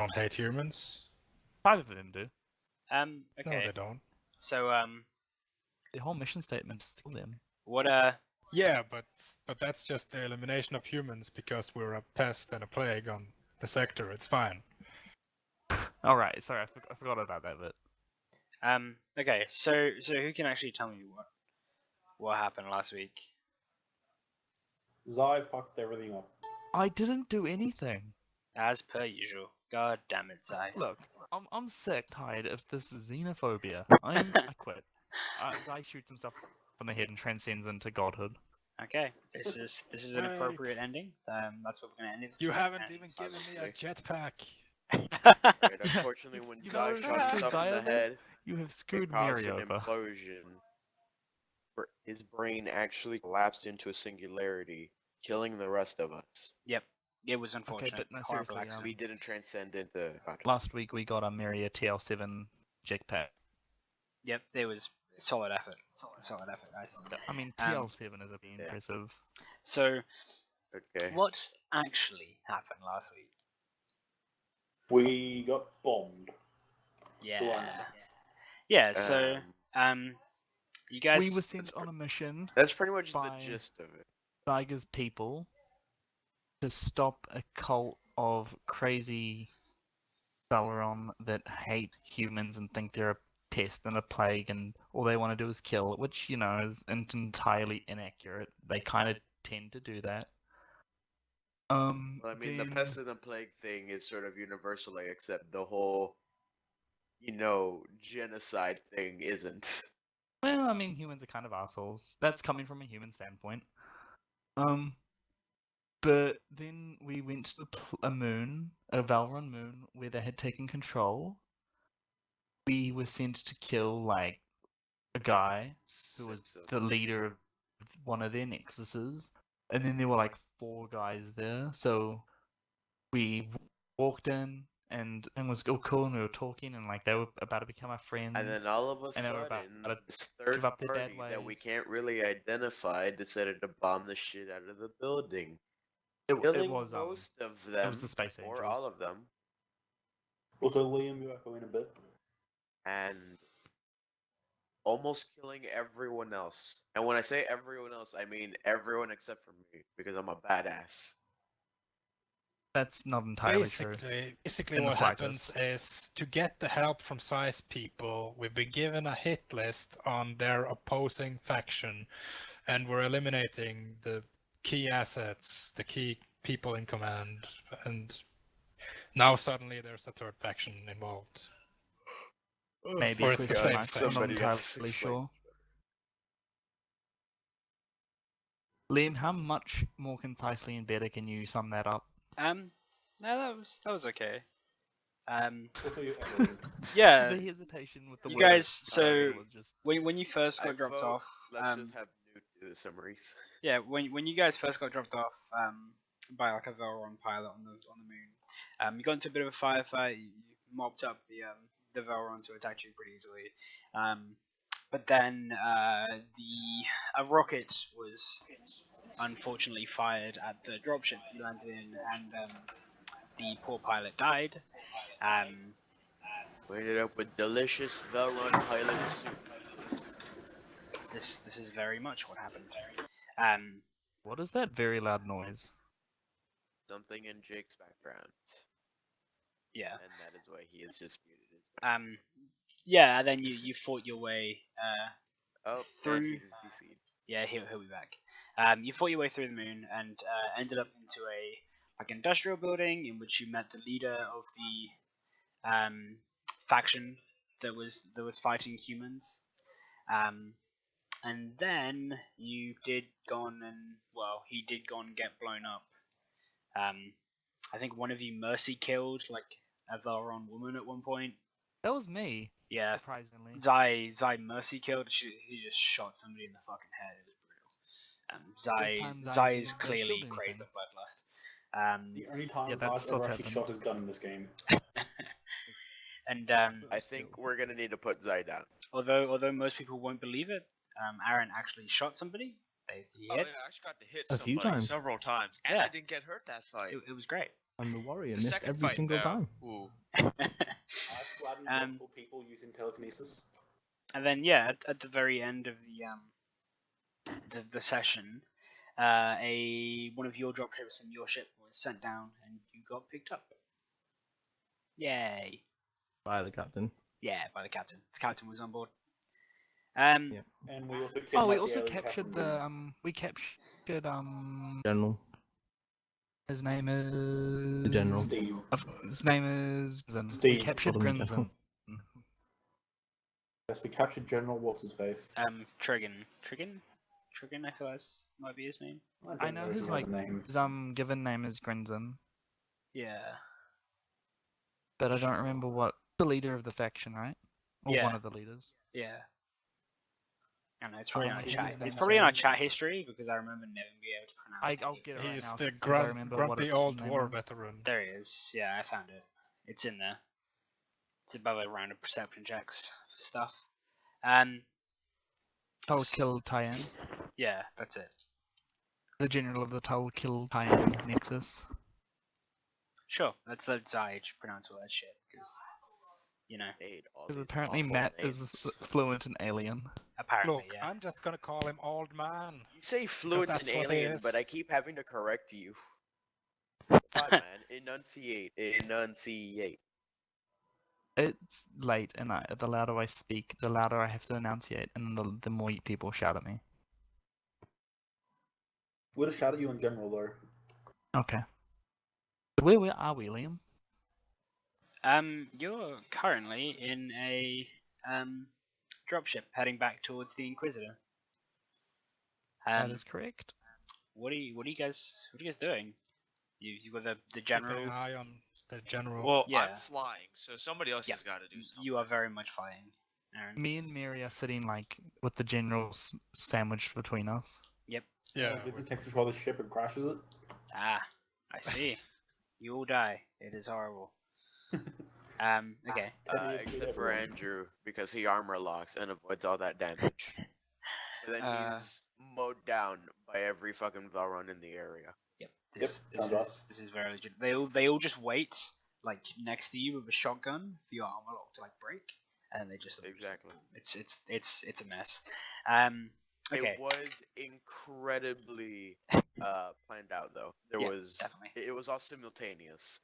don't hate humans. 5 of them do. No, Okay. they don't. So The whole mission statement is still them. what Yeah, but that's just the elimination of humans because we're a pest and a plague on the sector. It's fine. Alright, sorry, I forgot about that bit. okay. So who can actually tell me what happened last week? Zai fucked everything up. I didn't do anything. As per usual. God damn it, Zai. Look, I'm sick, tired of this xenophobia. I quit. Zai shoots himself in the head and transcends into godhood. Okay, this is an appropriate ending. That's what we're gonna end it. You haven't and even so- given me a jetpack. Right, unfortunately, when You Zai know, shot himself in the Zai, head, You have it screwed caused Mary an over. implosion. His brain actually collapsed into a singularity, killing the rest of us. Yep, it was unfortunate. but no, Horrible seriously, accident. We didn't transcend into God. Last week we got a Mary a TL7 jetpack. Yep, there was solid effort. Solid effort, guys. I mean, TL7 is a bit impressive. So, Okay. what actually happened last week? We got bombed. Yeah. Yeah. So, you guys. We were sent on a mission That's pretty much the by gist of it. Tiger's people to stop a cult of crazy Dalaran that hate humans and think they're a pest and a plague, and all they want to do is kill, which, you know, is entirely inaccurate. They kind of tend to do that. Well, I mean, the then- pest and the plague thing is sort of universally, except the whole, you know, genocide thing isn't. Well, I mean, humans are kind of assholes. That's coming from a human standpoint. But then we went to a moon, a Valron moon, where they had taken control. We were sent to kill, like, a guy who was the leader of one of their nexuses. And then there were, like, 4 guys there. So we walked in, and it was all cool, and we were talking, and, like, they were about to become our friends. And then all of a and they were sudden, about to this give third up their bad party that we ways. can't really identify decided to bomb the shit out of the building. It Killing was most of them, the Space or Angels. all of them, Also, Liam, you echo in a bit. and almost killing everyone else. And when I say everyone else, I mean everyone except for me, because I'm a badass. That's not entirely true. Basically In the what happens slightest. is, to get the help from size people, we've been given a hit list on their opposing faction, and we're eliminating the key assets, the key people in command, and now suddenly there's a third faction involved. Maybe Or a it's the question same mark, thing. I'm not Somebody else entirely explain. sure. Liam, how much more concisely and better can you sum that up? No, that was okay. Also, you echoing. Yeah. The hesitation with the You word guys, so was just... when you first got I dropped vote, off, let's just have Newt do the summaries. yeah, when you guys first got dropped off, by like a Velron pilot on the moon, you got into a bit of a firefight. You mopped up the Velrons who attacked you pretty easily. But then a rocket was unfortunately fired at the dropship you landed in, and the poor pilot died. We ended up with delicious Velron pilot soup. This is very much what happened. What is that very loud noise? Something in Jake's background. Yeah. And that is why he is just muted his background. Yeah, and then you fought your way through. through. He just DC'd. Yeah, he'll be back. You fought your way through the moon and ended up into a like industrial building in which you met the leader of the faction that was fighting humans. And then you did he did go and get blown up. I think one of you mercy killed like a Valron woman at one point. That was me, Yeah. surprisingly. Zai mercy killed. He just shot somebody in the fucking head. It was brutal. First time Zai Zai's is ever clearly killed crazed anything. of bloodlust. The only time Yeah, Zai's that's ever what's actually happened. shot his gun in this game. And I think we're gonna need to put Zai down. although most people won't believe it, Aaron actually shot somebody. He Oh, yeah, hit. I actually got to hit A few somebody times. several times, and Yeah. I didn't get hurt that fight. It was great. And the warrior The missed second every fight, single though, time. ooh, I've flattened Um, multiple people using telekinesis. and then yeah, at the very end of the session, one of your dropships from your ship was sent down, and you got picked up. Yay! By the captain. Yeah, by the captain. The captain was on board. Yeah. And we also kidnapped Oh, we the also alien captured captain. we captured General. his name is The general. Steve. His name is Grinzen. We Steve. captured Call him Grinzen. Yes, we captured General What's his face. Trigon. I feel might be his name. I don't know if his he has a name. his given name is Grinzen, Yeah. but I don't remember what the leader of the faction, right? Or Yeah. one of the leaders. Yeah. I don't know, it's probably Well, on our his chat. name It's is probably in our Grinzen. chat history because I remember never being able to pronounce I'll it. get it right He's now. the because I remember what grumpy his old name war was. veteran. There he is. Yeah, I found it. It's in there. It's above a round of perception checks for stuff. Tulkil Tyan, Yeah, that's it. the general of the Tulkil Tyan Nexus. Sure, let's Zai pronounce all that shit because, you know, Made all Because these apparently awful Matt names. is fluent in Alien. apparently, Look, yeah. I'm just gonna call him Old Man. You say fluent that's in what he alien, but is. I keep having to correct you. Come on, man. Enunciate. Enunciate. It's late, and the louder I speak, the louder I have to enunciate, and the more people shout at me. Would have shot at you in general, though. Okay. Where are we, Liam? You're currently in a dropship heading back towards the Inquisitor. That is correct. What are you guys doing? You got the Keeping general. an eye on the general. Well, Yeah. I'm flying, so somebody else Yeah, has got to do something. You are very much flying, Aaron. Me and Mary are sitting like with the general sandwiched between us. Yep. Yeah. Vincent takes control of the ship and crashes it. Ah, I see. You all die. It is horrible. Okay. Except for Andrew, because he armor locks and avoids all that damage. But then he's mowed down by every fucking Valron in the area. Yep. Yep, sounds right. This is very legit. They all just wait like next to you with a shotgun for your armor lock to like break, and they just Exactly. It's a mess. Okay. It was incredibly planned out though. Yeah, Was definitely. it was all simultaneous.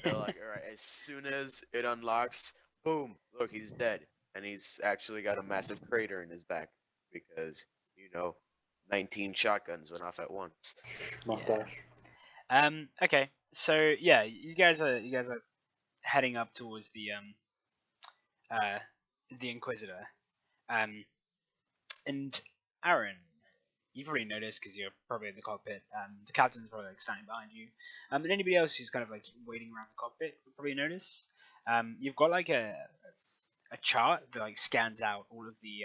They're like, all right, as soon as it unlocks, boom, look, he's dead, and he's actually got a massive crater in his back because 19 shotguns went off at once. Mustache. Okay. So yeah, you guys are heading up towards the Inquisitor. And Aaron, you've already noticed because you're probably in the cockpit. The captain's probably like standing behind you. And anybody else who's kind of like waiting around the cockpit will probably notice. You've got like a chart that like scans out all of the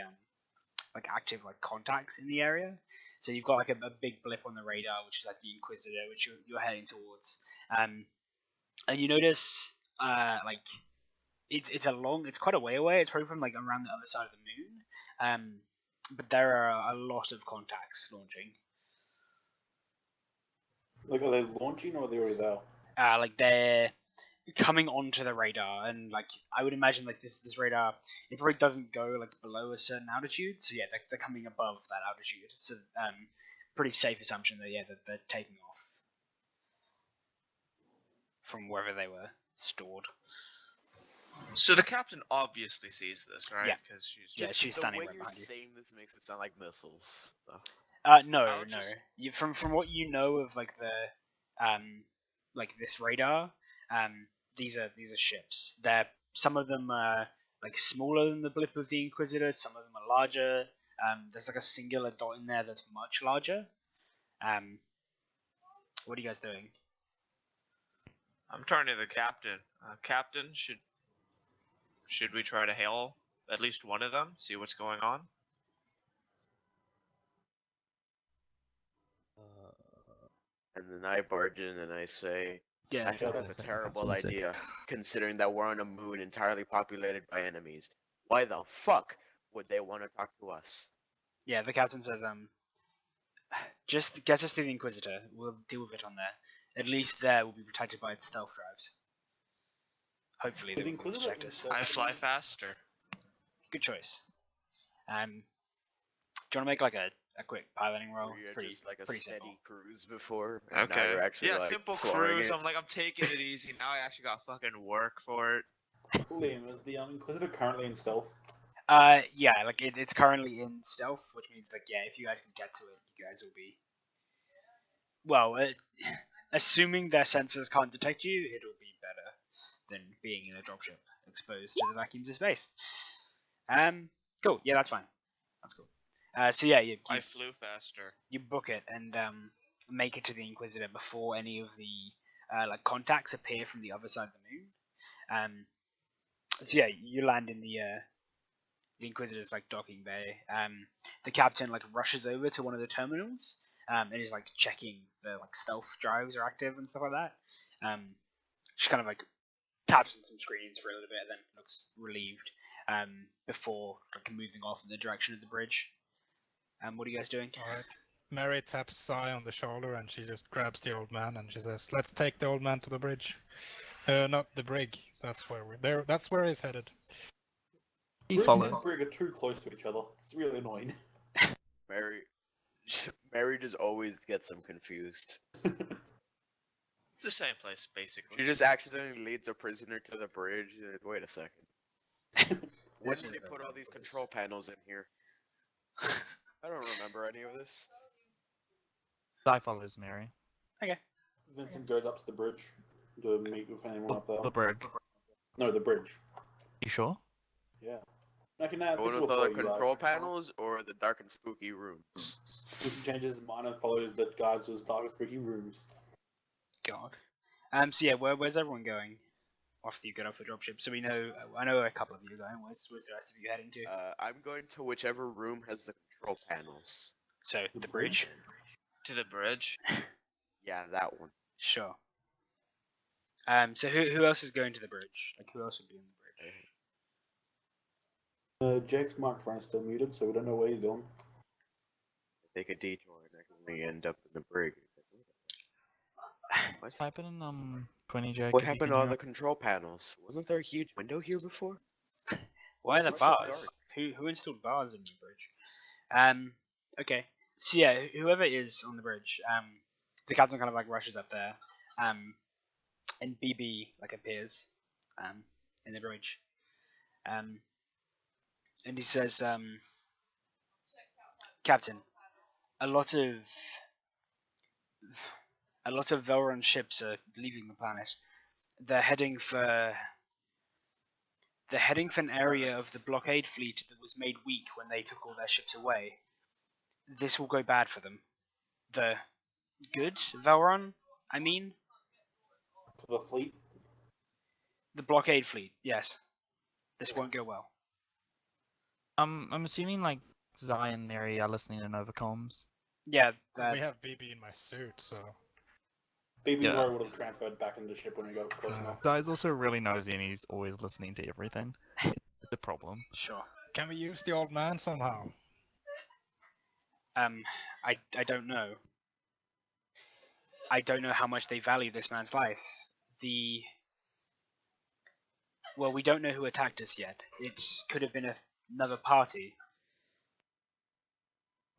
like active like contacts in the area. So you've got like a big blip on the radar, which is like the Inquisitor, which you're heading towards. And you notice like it's quite a way away. It's probably from like around the other side of the moon. But there are a lot of contacts launching. Like, are they launching or are they already there? Like they're coming onto the radar, and like I would imagine like this radar, it probably doesn't go like below a certain altitude. So yeah, they're coming above that altitude. So pretty safe assumption that yeah, that they're taking off from wherever they were stored. So the captain obviously sees this, right? Yeah. Because she's Yeah, just... she's the standing way right you're behind you. saying this makes it sound like missiles. So. No. just- From what you know of like the like this radar, these are ships. Some of them are like smaller than the blip of the Inquisitor. Some of them are larger. There's like a singular dot in there that's much larger. What are you guys doing? I'm turning to the captain. Captain, should we try to hail at least one of them? See what's going on? And then I barge in and I say, Yeah. I think that's a terrible idea, considering that we're on a moon entirely populated by enemies. Why the fuck would they want to talk to us? Yeah, the captain says, just get us to the Inquisitor. We'll deal with it on there. At least there we'll be protected by its stealth drives. Hopefully Did they the won't Inquisitor detect us. himself- I fly faster. Good choice. Do you want to make like a quick piloting roll? Were you It's pretty, just like a pretty steady simple. cruise before? And now Okay. you're actually Yeah, like simple flying cruise. it? I'm taking it easy. Now I actually got fucking work for it. Liam, is the Inquisitor currently in stealth? Yeah, like it's currently in stealth, which means like yeah, if you guys can get to it, you guys will be. Well, assuming their sensors can't detect you, it'll be better than being in a dropship exposed to the vacuums of space. Cool. Yeah, that's fine. That's cool. So yeah, I flew faster. you book it and make it to the Inquisitor before any of the like contacts appear from the other side of the moon. So yeah, you land in the Inquisitor's like docking bay. The captain like rushes over to one of the terminals and is like checking the like stealth drives are active and stuff like that. Just kind of like taps on some screens for a little bit and then looks relieved before like moving off in the direction of the bridge. What are you guys doing? Alright. Mary taps Sai on the shoulder and she just grabs the old man and she says, "Let's take the old man to the bridge." Not the brig. That's where we're there. That's where he's headed. He Bridge follows. and Brig are too close to each other. It's really annoying. Mary just always gets them confused. It's the same place, basically. She just accidentally leads a prisoner to the bridge. Wait a second. When This did is they the put all wrong these place. control panels in here? I don't remember any of this. Sai follows Mary. Vincent goes up to the bridge to meet with anyone up there. The brig. No, the bridge. You sure? Yeah. Actually, no, The one Vincent with will all the follow you control guys. panels or the dark and spooky rooms? Vincent changes his mind and follows the guides to his dark and spooky rooms. God. So yeah, where's everyone going after you get off the dropship? So we know, I know a couple of you are going. Where's the rest of you heading to? I'm going to whichever room has the control panels. So the bridge. To the bridge. Yeah, that one. Sure. So who else is going to the bridge? Like who else would be on the bridge? Jake's microphone is still muted, so we don't know where he's going. Take a detour and accidentally end up in the brig. What? Type in 20 Jake. What if you happened can to all hear the it. control panels? Wasn't there a huge window here before? Why are the It's so bars? dark. Who installed bars in the bridge? Okay. So yeah, whoever is on the bridge, the captain kind of like rushes up there, and BB like appears, in the bridge, and he says, Captain, a lot of Velron ships are leaving the planet. They're heading for an area of the blockade fleet that was made weak when they took all their ships away. This will go bad for them. The good Velron, I mean? For the fleet. The blockade fleet, yes. This won't go well. I'm assuming like Zai and Mary are listening in over comms. Yeah, We have BB in my suit, so BB Yeah. Roy would have transferred back into the ship when we got close enough. Zai's also really nosy and he's always listening to everything. It's a problem. sure. can we use the old man somehow? I don't know. I don't know how much they value this man's life. Well, we don't know who attacked us yet. It could have been another party.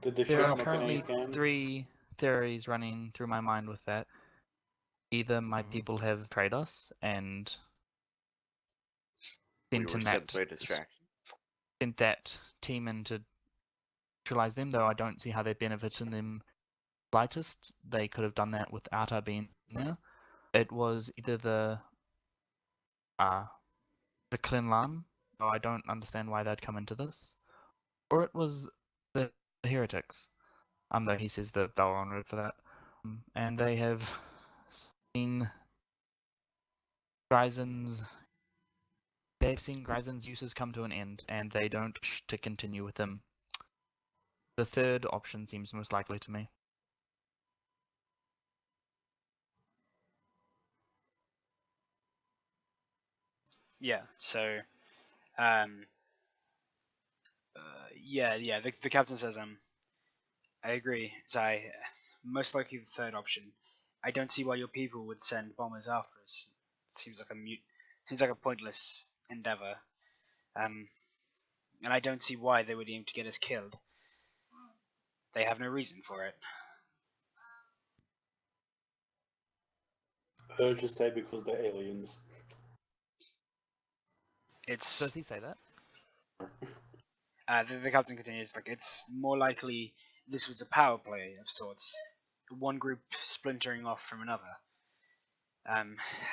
Did the There ship are not get currently any scans? 3 theories running through my mind with that. Either my people have betrayed us and We sent were in simply that distractions. sent that team in to neutralize them, though I don't see how they benefited them slightest. They could have done that without our being there. It was either the Klinlan, though I don't understand why they'd come into this, or it was the heretics. Though he says the Valron road for that. And they have seen Gryzen's uses come to an end, and they don't wish to continue with them. The third option seems most likely to me. Yeah, so, yeah, the captain says, I agree, Zai. Most likely the third option. I don't see why your people would send bombers after us. Seems like a seems like a pointless endeavor. And I don't see why they would aim to get us killed. They have no reason for it. Just say because they're aliens. It's Does he say that? the captain continues, like, it's more likely this was a power play of sorts, one group splintering off from another.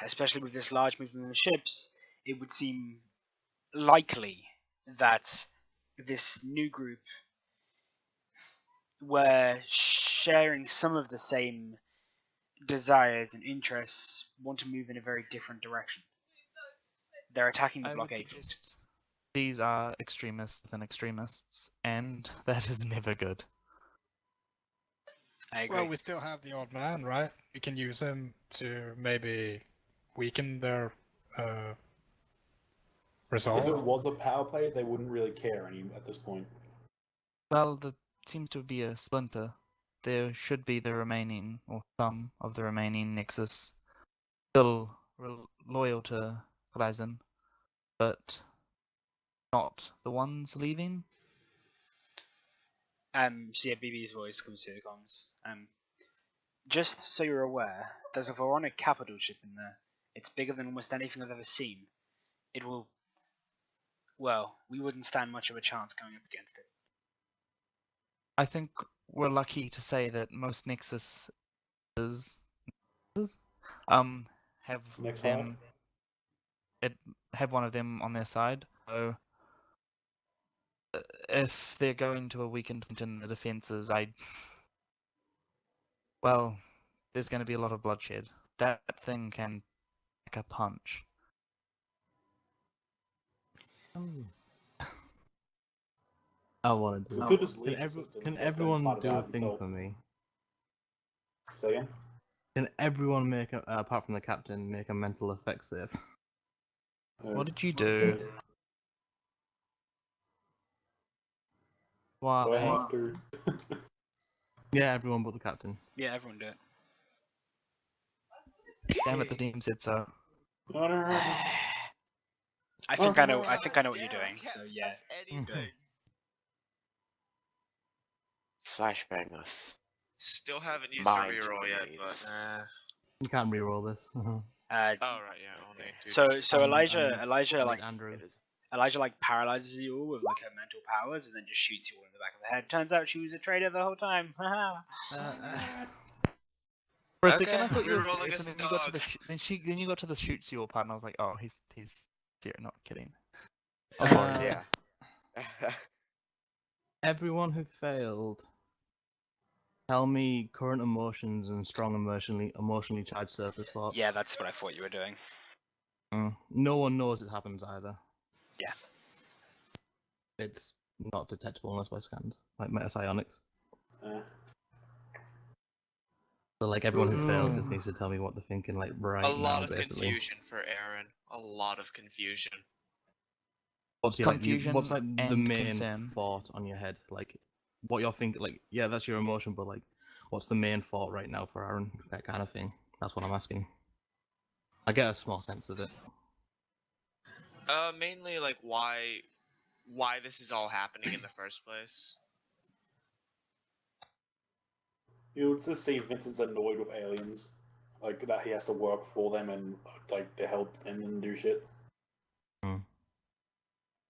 Especially with this large movement of ships, it would seem likely that this new group were sharing some of the same desires and interests, want to move in a very different direction. They're attacking the I would blockade. suggest these are extremists within extremists, and that is never good. I agree. Well, we still have the old man, right? We can use him to maybe weaken their If resolve. it was a power play, they wouldn't really care any at this point. Well, there seems to be a splinter. There should be the remaining, or some of the remaining Nexus still loyal to Horizon, but not the ones leaving. So yeah, BB's voice comes through the comms. Just so you're aware, there's a Veronic capital ship in there. It's bigger than almost anything I've ever seen. It will... Well, we wouldn't stand much of a chance going up against it. I think we're lucky to say that most Nexus have Next them have one of them on their side. So if they're going to a weakened point in the defenses, there's going to be a lot of bloodshed. That thing can pack a punch. I want to do. We could just Can, leave the system, can let them everyone fight it do a out thing themselves. for me? Say again? Can everyone make a, apart from the captain, make a mental effect save? What did you do? Do I Why? have to? Yeah, everyone but the captain. Yeah, everyone do it. Damn it, the team said so. No, no, no. I think I know. I think I know what you're doing. So yeah. That's anything. Flashbang us. Still haven't used Mind a reroll yet, grenades. but You can't reroll this. oh right, yeah, only two. So And- Elijah and like Andrew. It is. Elijah like paralyzes you all with like her mental powers, and then just shoots you all in the back of the head. Turns out she was a traitor the whole time. For a second, I Okay, thought you were rerolling serious, as and a then you got to the dog. then you got to the shoots you all part, and I was like, oh, he's serious, not kidding. Yeah. Everyone who failed, tell me current emotions and strong emotionally charged surface thoughts. Yeah, that's what I thought you were doing. No one knows it happens either. Yeah. It's not detectable unless by scans, like metapsionics. So like everyone who failed just needs to tell me what they're thinking like right A lot now, of basically. confusion for Aaron. A lot of confusion. What's Confusion what's like the and main concern. thought on your head? Like what you're thinking? Like yeah, that's your emotion, but like what's the main thought right now for Aaron? That kind of thing. That's what I'm asking. I get a small sense of it. Mainly like why this is all happening in the first place. You would just see Vincent's annoyed with aliens, like that he has to work for them and like to help them and do shit.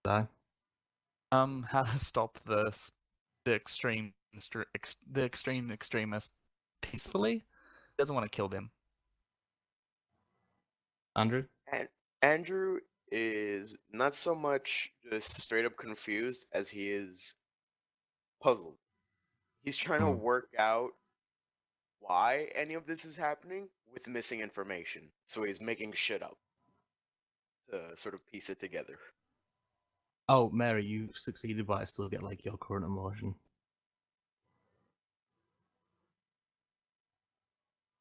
Die. How to stop the extreme extremist peacefully? Doesn't want to kill them. Andrew? And Andrew is not so much just straight up confused as he is puzzled. He's trying to work out why any of this is happening with missing information. So he's making shit up to sort of piece it together. Oh, Mary, you succeeded, but I still get like your current emotion.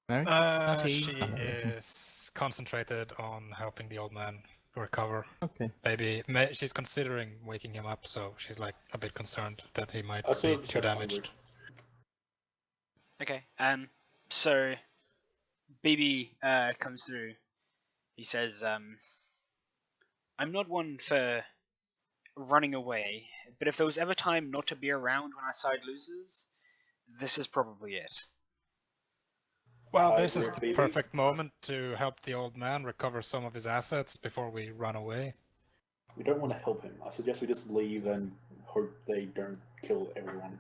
Mary? She Okay. is concentrated on helping the old man recover. Okay. Maybe she's considering waking him up, so she's like a bit concerned that he might I still be just too have damaged. Okay. So BB comes through. He says, I'm not one for running away, but if there was ever time not to be around when our side loses, this is probably it. Well, I this agree is with the BB. perfect moment to help the old man recover some of his assets before we run away. We don't want to help him. I suggest we just leave and hope they don't kill everyone.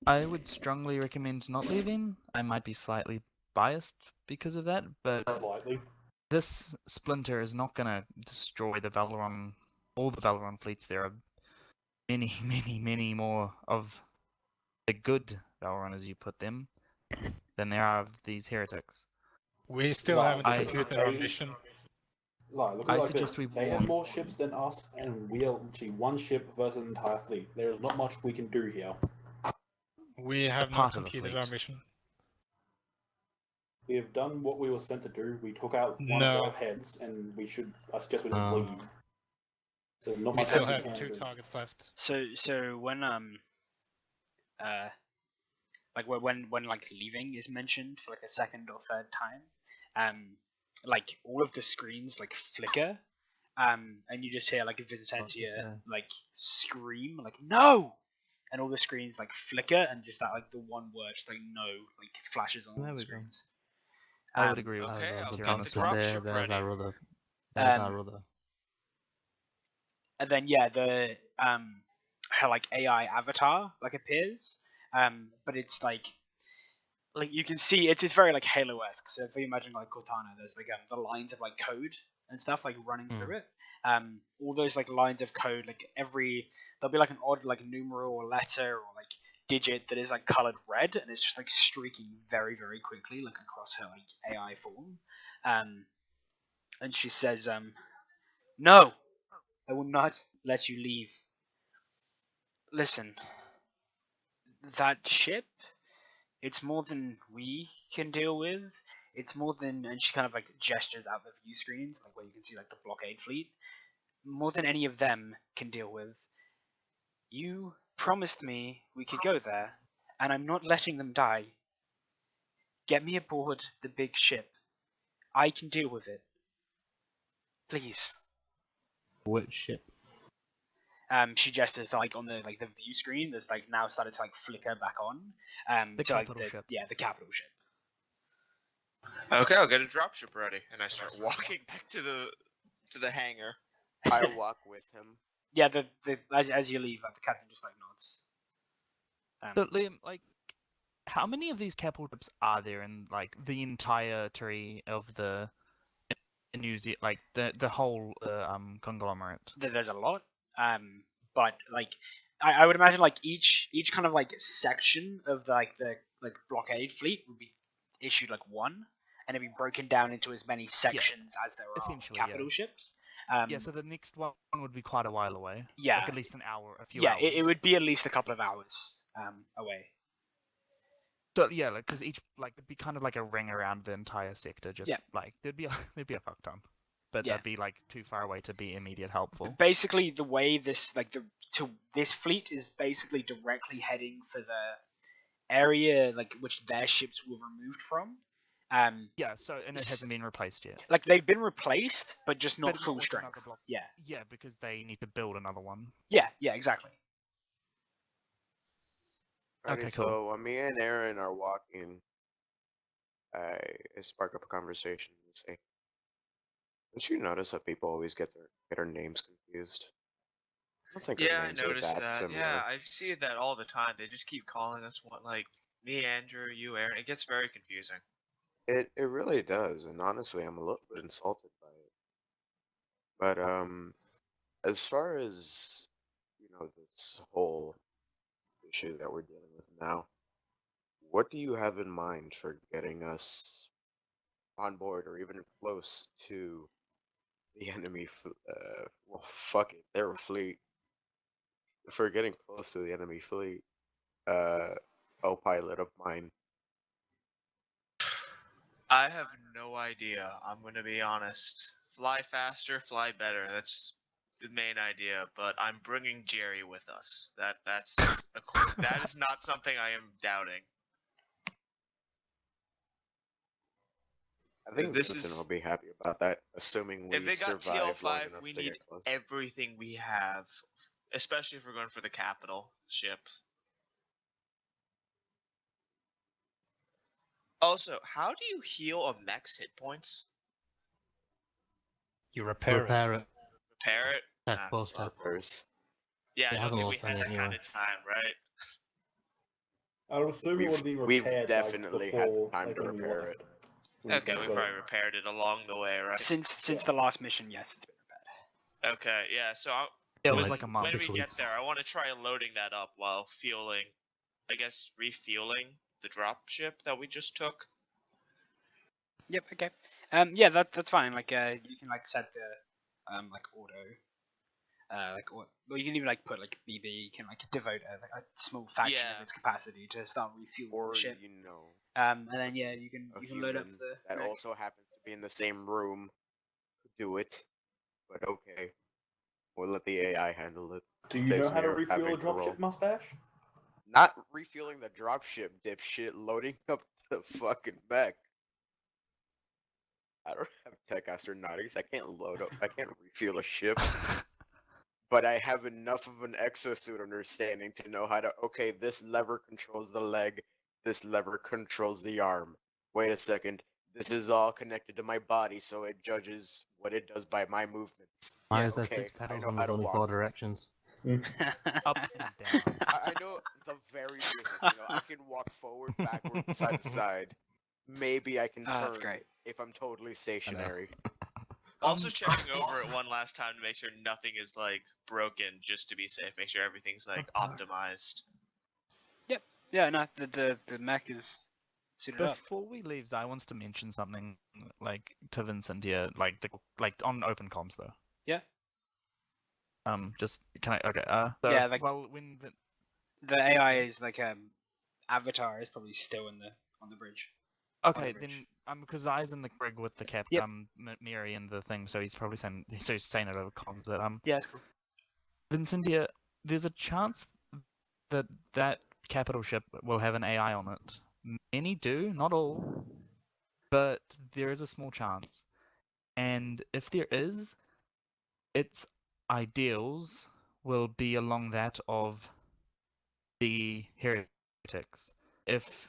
I would strongly recommend not leaving. I might be slightly biased because of that, but Slightly. this splinter is not going to destroy the Valoron, all the Valoron fleets. There are many, many, many more of the good Valoron, as you put them, than there are of these heretics. We still Zai, haven't I- computed our mission. Zai, look at I it like suggest this. we They have warn. more ships than us, and we are literally one ship versus an entire fleet. There is not much we can do here. We have not part of the completed our fleet. mission. We have done what we were sent to do. We took out one No. of their heads, and we should. I suggest we just Oh. leave. There's not We much still else we have can 2 do. targets left. So when like when like leaving is mentioned for like a second or third time, like all of the screens like flicker, and you just hear like Vincentia say? like scream like no, and all the screens like flicker, and just that like the one word just like no like flashes on all There the we go. screens. I would agree with Okay, I'll Vincentia get on the this to one. drop say ship there's ready. our other. There's our other. And then yeah, the her like AI avatar like appears, but it's like you can see it's very like Halo-esque. So if you imagine like Cortana, there's like the lines of like code and stuff like running through it. All those like lines of code, like there'll be like an odd like numeral or letter or like digit that is like colored red, and it's just like streaking very very quickly like across her like AI form. And she says, "No, I will not let you leave. Listen, that ship, it's more than we can deal with. It's more than," and she kind of like gestures out the view screens, like where you can see like the blockade fleet, "more than any of them can deal with. You promised me we could go there, and I'm not letting them die. Get me aboard the big ship. I can deal with it. Please." Which ship? She gestures to, like on the view screen that's like now started to like flicker back on. The to, like, capital ship. Yeah, the capital ship. Okay, I'll get a dropship ready, and I start walking back to the hangar. I walk with him. Yeah, as you leave, the captain just like nods. So Liam, like, how many of these capital ships are there in like the entirety of the New Zealand, like the whole conglomerate? There's a lot, but like I would imagine like each kind of like section of the blockade fleet would be issued like one, and it'd be broken down into as many sections as there are essentially, capital yeah. ships. Yeah, so the next one would be quite a while away. Yeah. Like at least an hour, a few Yeah, hours. it would be at least a couple of hours away. So yeah, like because each like it'd be kind of like a ring around the entire sector. Just Yeah. like there'd be a fuck ton, but Yeah. that'd be like too far away to be immediate helpful. Basically, the way this this fleet is basically directly heading for the area like which their ships were removed from. Yeah. So and it hasn't been replaced yet. Like they've been replaced, but just not But full with strength. another block. Yeah. Yeah, because they need to build another one. Yeah, exactly. Okay, Okay, so cool. when me and Aaron are walking, I spark up a conversation and say, "Don't you notice that people always get our names confused? I don't think Yeah, our I names are noticed that that. similar." Yeah, I see that all the time. They just keep calling us like me, Andrew, you, Aaron. It gets very confusing. It really does, and honestly, I'm a little bit insulted by it. But as far as this whole issue that we're dealing with now, what do you have in mind for getting us on board or even close to the enemy? Well, fuck it, their fleet. If we're getting close to the enemy fleet, oh pilot of mine. I have no idea. I'm gonna be honest. Fly faster, fly better. That's the main idea. But I'm bringing Jerry with us. That is not something I am doubting. I think This Vincent is- will be happy about that, assuming we If they got survive long TL5, enough we to need get close. everything we have, especially if we're going for the capital ship. Also, how do you heal a mech's hit points? You repair it. Repair it. Repair it? Tech Ah, post fuck. tech. Yeah, It I don't hasn't think we lost had any that kind anyway. of time, right? I would assume it would be We've repaired definitely like, had before, time like, to when we repair left. it. When we Okay, first we got probably it. repaired it along the way, right? Since Yeah. the last mission, yes, it's been repaired. Okay, yeah, so It Yeah, was when, like a month. when we 6 get weeks. there, I want to try loading that up while fueling, I guess, refueling the drop ship that we just took. Yep. Okay. Yeah, that's fine. Like, you can like set the like auto, well, you can even like put like BB. You can like devote a small fraction Yeah. of its capacity to start refueling Or, the ship. you know, And then yeah, you can a load up human the that mech. also happens to be in the same room could do it. But okay. We'll let the AI handle it. Do you Saves know how me to refuel having a to roll. dropship, Mustache? Not refueling the dropship, dipshit. Loading up the fucking mech. I don't have tech astronautics. I can't load up. I can't refuel a ship. But I have enough of an exosuit understanding to know how to. Okay, this lever controls the leg. This lever controls the arm. Wait a second. This is all connected to my body, so it judges what it does by my movements. Why Yeah, is there okay, 6 I pedals know when how there's to only walk. 4 directions? Up and down. I know the very basics. You know, I can walk forward, backwards, side to side. Maybe I can Oh, turn that's great. if I'm totally stationary. Also checking over it one last time to make sure nothing is like broken, just to be safe. Make sure everything's like optimized. Yeah, no, the mech is suited up. Before we leave, Zai wants to mention something like to Vincent here, like on open comms though. Yeah. Just can I? Okay. So, Yeah, like- well, when The AI is like avatar is probably still on the bridge. okay, bridge. then because Zai's in the rig with the cap, Yep. Miri and the thing, so he's probably saying it over comms. But Yeah, it's cool. Vincent here, there's a chance that that capital ship will have an AI on it. Many do, not all, but there is a small chance. And if there is, its ideals will be along that of the heretics. If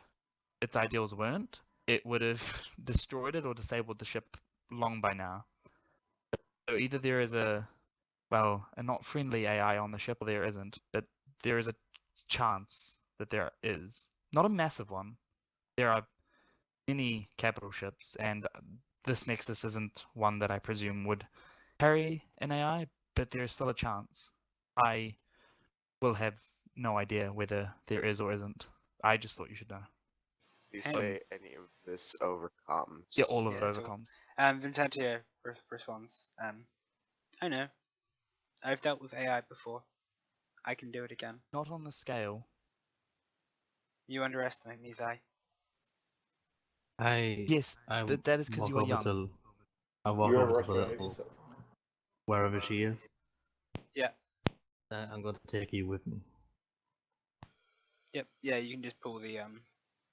its ideals weren't, it would have destroyed it or disabled the ship long by now. So either there is a not friendly AI on the ship, or there isn't, but there is a chance that there is. Not a massive one. There are many capital ships, and this Nexus isn't one that I presume would carry an AI, but there's still a chance. I will have no idea whether there is or isn't. I just thought you should know. You Hey. say any of this over comms. Yeah, all of Yeah, it it's all- overcomes. Vincentia responds. I know. I've dealt with AI before. I can do it again. Not on the scale. You underestimate me, Zai. Yes, but that is 'cause walk you are over young. to- I walk You over to the overestimate little yourself. wherever she is. Yeah. I'm going to take you with me. Yep. Yeah, you can just pull the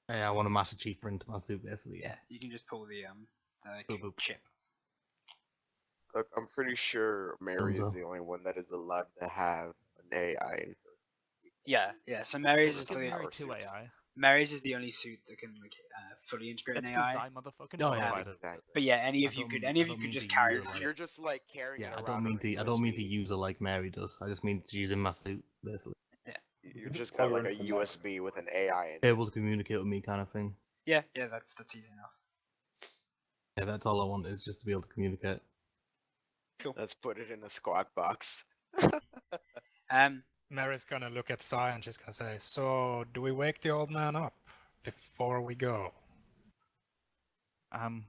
Hey, I want to master chief into my suit, basically. Yeah, you can just pull the Boop, boop. chip. Look, I'm pretty sure Mary Thumbs is up. the only one that is allowed to have an AI in her. Yeah, yeah. So Mary's is Give the Mary Power 2 suits. AI. Mary's is the only suit that can like fully integrate That's an because AI. Zai motherfucking Oh, yeah. modified it. Exactly. But yeah, any I of you don't could mean- any I of you don't could mean just to carry use the it ship. like- You're just like carrying Yeah, it I around. don't mean on a to. I don't mean to USB. use her like Mary does. I just mean to use in my suit, basically. You just just plug got her like a into the Mac. USB with an AI in it. Able to communicate with me, kind of thing. Yeah, yeah, that's easy enough. Yeah, that's all I want is just to be able to communicate. Let's put it in a squat box. Mary's gonna look at Sai and she's gonna say, "So, do we wake the old man up before we go?"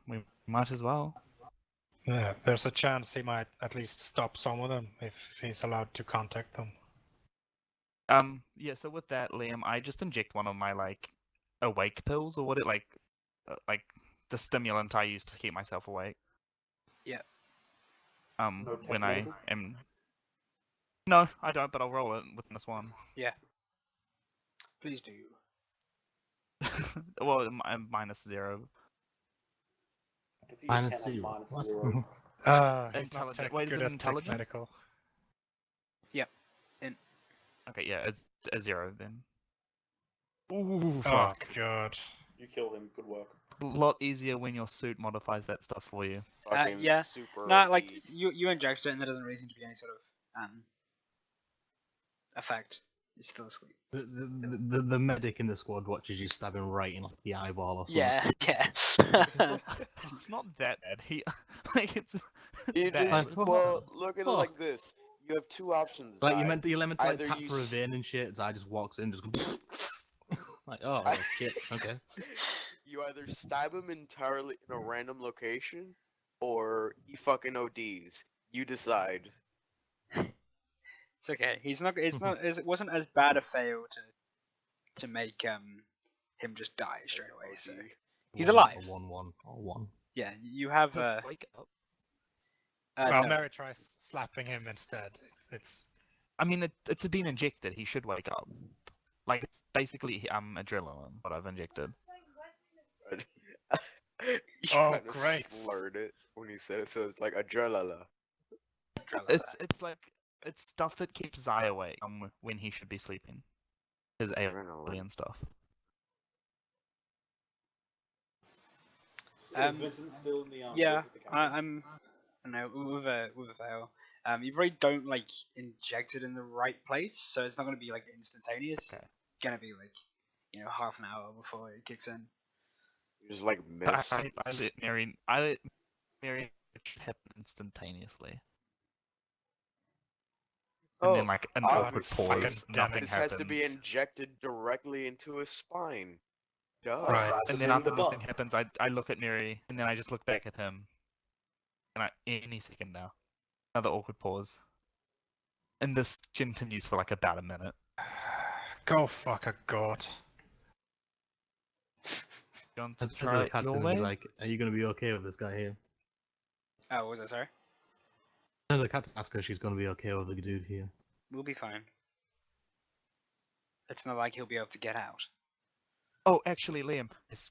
We might as well. Yeah, there's a chance he might at least stop some of them if he's allowed to contact them. Yeah. So with that, Liam, I just inject one of my like awake pills or what it like the stimulant I use to keep myself awake. Yeah. No When I technical? am. No, I don't. But I'll roll it with this one. Please do. Well, minus 0. I think you Minus can zero. have minus What? 0. He's not Intelligent. tech, Wait, is good it at tech intelligent? medical. Okay, yeah, it's a 0 then. Ooh, Oh fuck. god. You kill him. Good work. A lot easier when your suit modifies that stuff for you. Fucking yeah. super No, OP. like you inject it, and there doesn't really seem to be any sort of effect. You're still asleep. The medic in the squad watches you stab him right in like the eyeball or something. Yeah, yeah. It's not that bad. He like it's You bad. just Like, what well the look at it fuck? like this. You have two options. Like Zai. you meant to like Either tap you for a s- vein and shit. Zai just walks in, just like, oh shit, okay. You either stab him entirely in a random location, or he fucking ODs. You decide. It's okay. He's not. It's not. It wasn't as bad a fail to make him just die straight away. So OD. he's alive. A 1-1 or 1. Yeah, you have. Just wake up. Well, No. Mary tries slapping him instead. It's I mean, it's been injected. He should wake up. Like it's basically adrenaline, what I've injected. You Oh, kind of great. slurred it when you said it, so it's like adrenaline. It's like it's stuff that keeps Zai awake when he should be sleeping. His Adrenaline. alien stuff. Is Vincent still in the Yeah, with the captain? I'm. No, with a fail. You probably don't like inject it in the right place, so it's not gonna be like instantaneous. Okay. It's gonna be like, half an hour before it kicks in. You just like miss. I let Mary it should happen instantaneously. And Oh, then like an God, awkward fucking pause, damn it. nothing this happens. has to be injected directly into his spine. Duh. Right. And then after nothing happens, I look at Mary, and then I just look back at him. And any second now. Another awkward pause. And this continues for like about a minute. go fuck a god. You want I to said to try the it captain, your and be way? like, are you gonna be okay with this guy here? Oh, was that sorry? And the captain asks her if she's gonna be okay with the dude here. We'll be fine. It's not like he'll be able to get out. Oh, actually, Liam,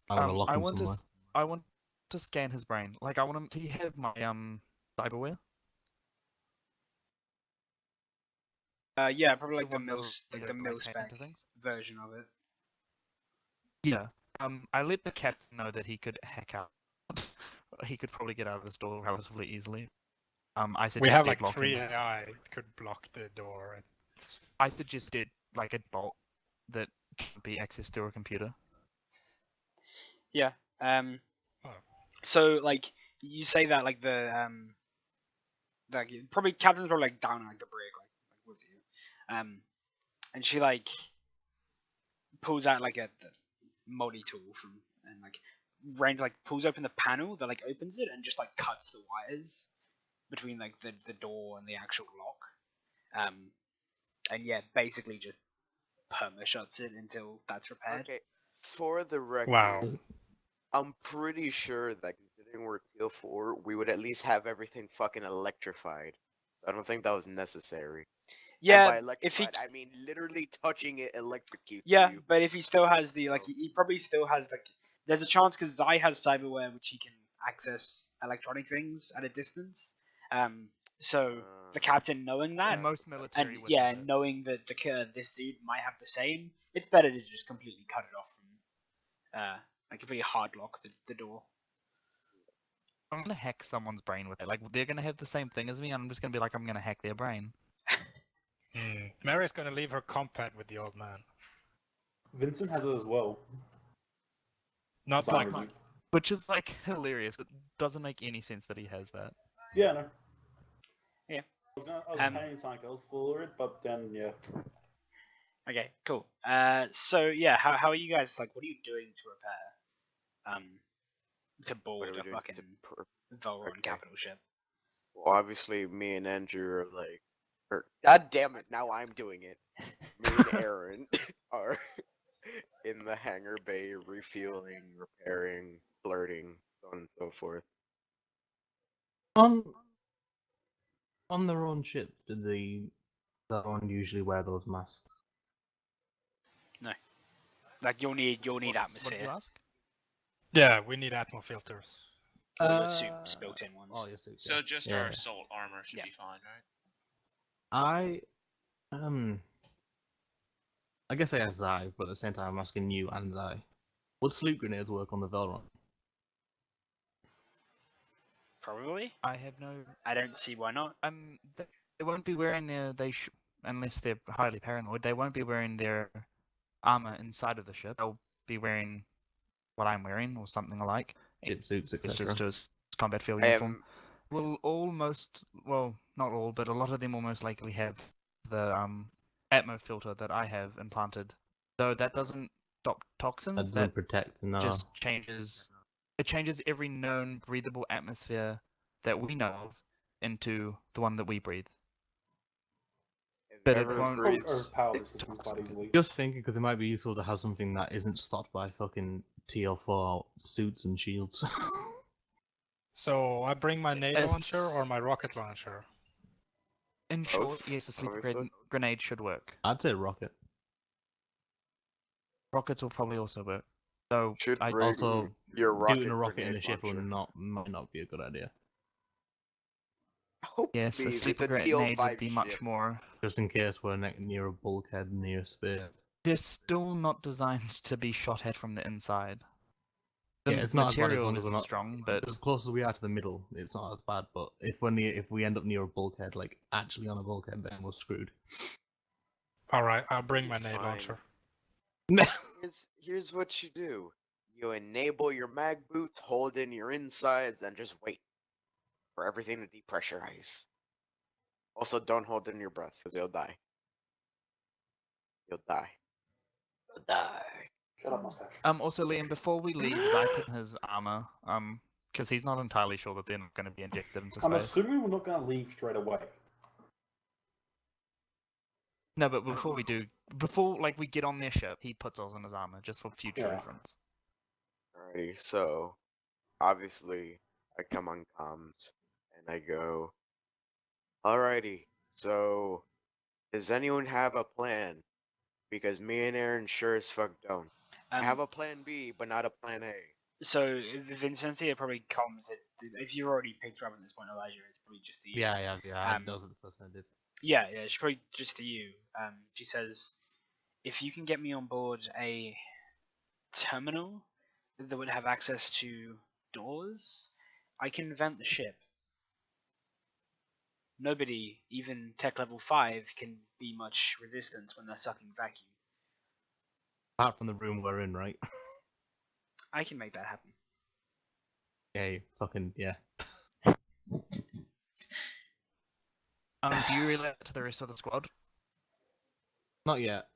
I wanna lock I him want somewhere. I want to scan his brain. Like, I want him. Do you have my cyberware? Yeah, probably like the one that'll mil like, hack spec into things? version of it. Yeah. I let the captain know that he could hack out. He could probably get out of this door relatively easily. I We suggested have like locking- 3 AI could block the door. It's... I suggested like a bolt that can be accessed through a computer. Yeah. Oh. So like you say that like probably captain's probably like down like the brig like with you, and she like pulls out like the multi tool from and like pulls open the panel that like opens it and just like cuts the wires between like the door and the actual lock, and yeah, basically just perma shuts it until that's repaired. Okay, for the record, Wow. I'm pretty sure that considering we're Teal 4, we would at least have everything fucking electrified. So I don't think that was necessary. Yeah, and by if he electrified, I mean literally touching it electrocutes yeah, you. but if he still has the like, Oh. he probably still has like. There's a chance because Zai has cyberware which he can access electronic things at a distance. So the captain knowing that, And most military and would yeah, have it. knowing that this dude might have the same, it's better to just completely cut it off from, like completely hard lock the door. I'm gonna hack someone's brain with it. Like they're gonna have the same thing as me, and I'm just gonna be like, I'm gonna hack their brain. Mary's gonna leave her compact with the old man. Vincent has it as well. Not Same like as mine. you. Which is like hilarious. It doesn't make any sense that he has that. Yeah, no. Yeah. I was Um, paying something else for it, but then yeah. Okay, cool. So yeah, how are you guys like? What are you doing to repair? To What board are we a doing fucking to Velron okay. capital ship. Well, obviously, me and Andrew are like, God damn it! Now I'm doing it. Me and Aaron are in the hangar bay, refueling, repairing, flirting, so on and so forth. On their own ship, did that one usually wear those masks? Like you'll need What did you atmosphere. ask? Yeah, we need atmo filters. Or the suits, built-in ones. Oh, your suits. So yeah. just Yeah, our yeah. assault armor should Yeah. be fine, right? I guess I asked Zai, but at the same time I'm asking you and Zai. Would sleep grenades work on the Velron? Probably. I have no. I don't see why not. They won't be wearing their. Unless they're highly paranoid. They won't be wearing their armor inside of the ship. They'll be wearing what I'm wearing or something alike. Ship suits, It's etc. just a combat field I uniform. am Will almost, well, not all, but a lot of them will most likely have the atmo filter that I have implanted. Though that doesn't stop That toxins. doesn't That protect, no. just changes. It changes every known breathable atmosphere that we know of into the one that we breathe. But it ever won't. Probably breathes. overpower the system quite easily. Just thinking, because it might be useful to have something that isn't stopped by fucking TL4 suits and shields. So I bring my nade launcher or As- my rocket launcher? In short, Both, yes, a sleep obviously. grenade should work. I'd say rocket. Rockets will probably also work. So Should I bring Also, your rocket Shooting a rocket in a grenade ship launcher. might not be a good idea. Oh, yes, a please, sleep it's a grenade TL5 would be ship. much more. Just in case we're near a bulkhead near a spear. They're still not designed to be shot at from the inside. The Yeah, it's not as bad as material long as is we're not strong, but as close as we are to the middle. It's not as bad, but if we end up near a bulkhead, like actually on a bulkhead, then we're screwed. All right, I'll bring my It's nade fine. launcher. Here's what you do. You enable your mag boots, hold in your insides, and just wait for everything to depressurize. Also, don't hold in your breath, because you'll die. You'll die. You'll die. Shut up, mustache. also Liam, before we leave, Zai put in his armor, because he's not entirely sure that they're not going to be injected into I'm space. assuming we're not going to leave straight away. No, but before we do, before like we get on their ship, he puts us in his armor just for future Yeah. reference. Alrighty, so obviously I come on comms and I go, alrighty, so does anyone have a plan? Because me and Aaron sure as fuck don't. I have a plan B, but not a plan A. So Vincentia probably comms it. If you've already picked her up at this point, Elijah, it's probably just the Yeah. Um, Those are the first thing I did. Yeah, she's probably just to you. She says, if you can get me on board a terminal that would have access to doors, I can vent the ship. Nobody, even tech level 5, can be much resistance when they're sucking vacuum. Apart from the room we're in, right? I can make that happen. Yeah. Do you relay that to the rest of the squad? Not yet.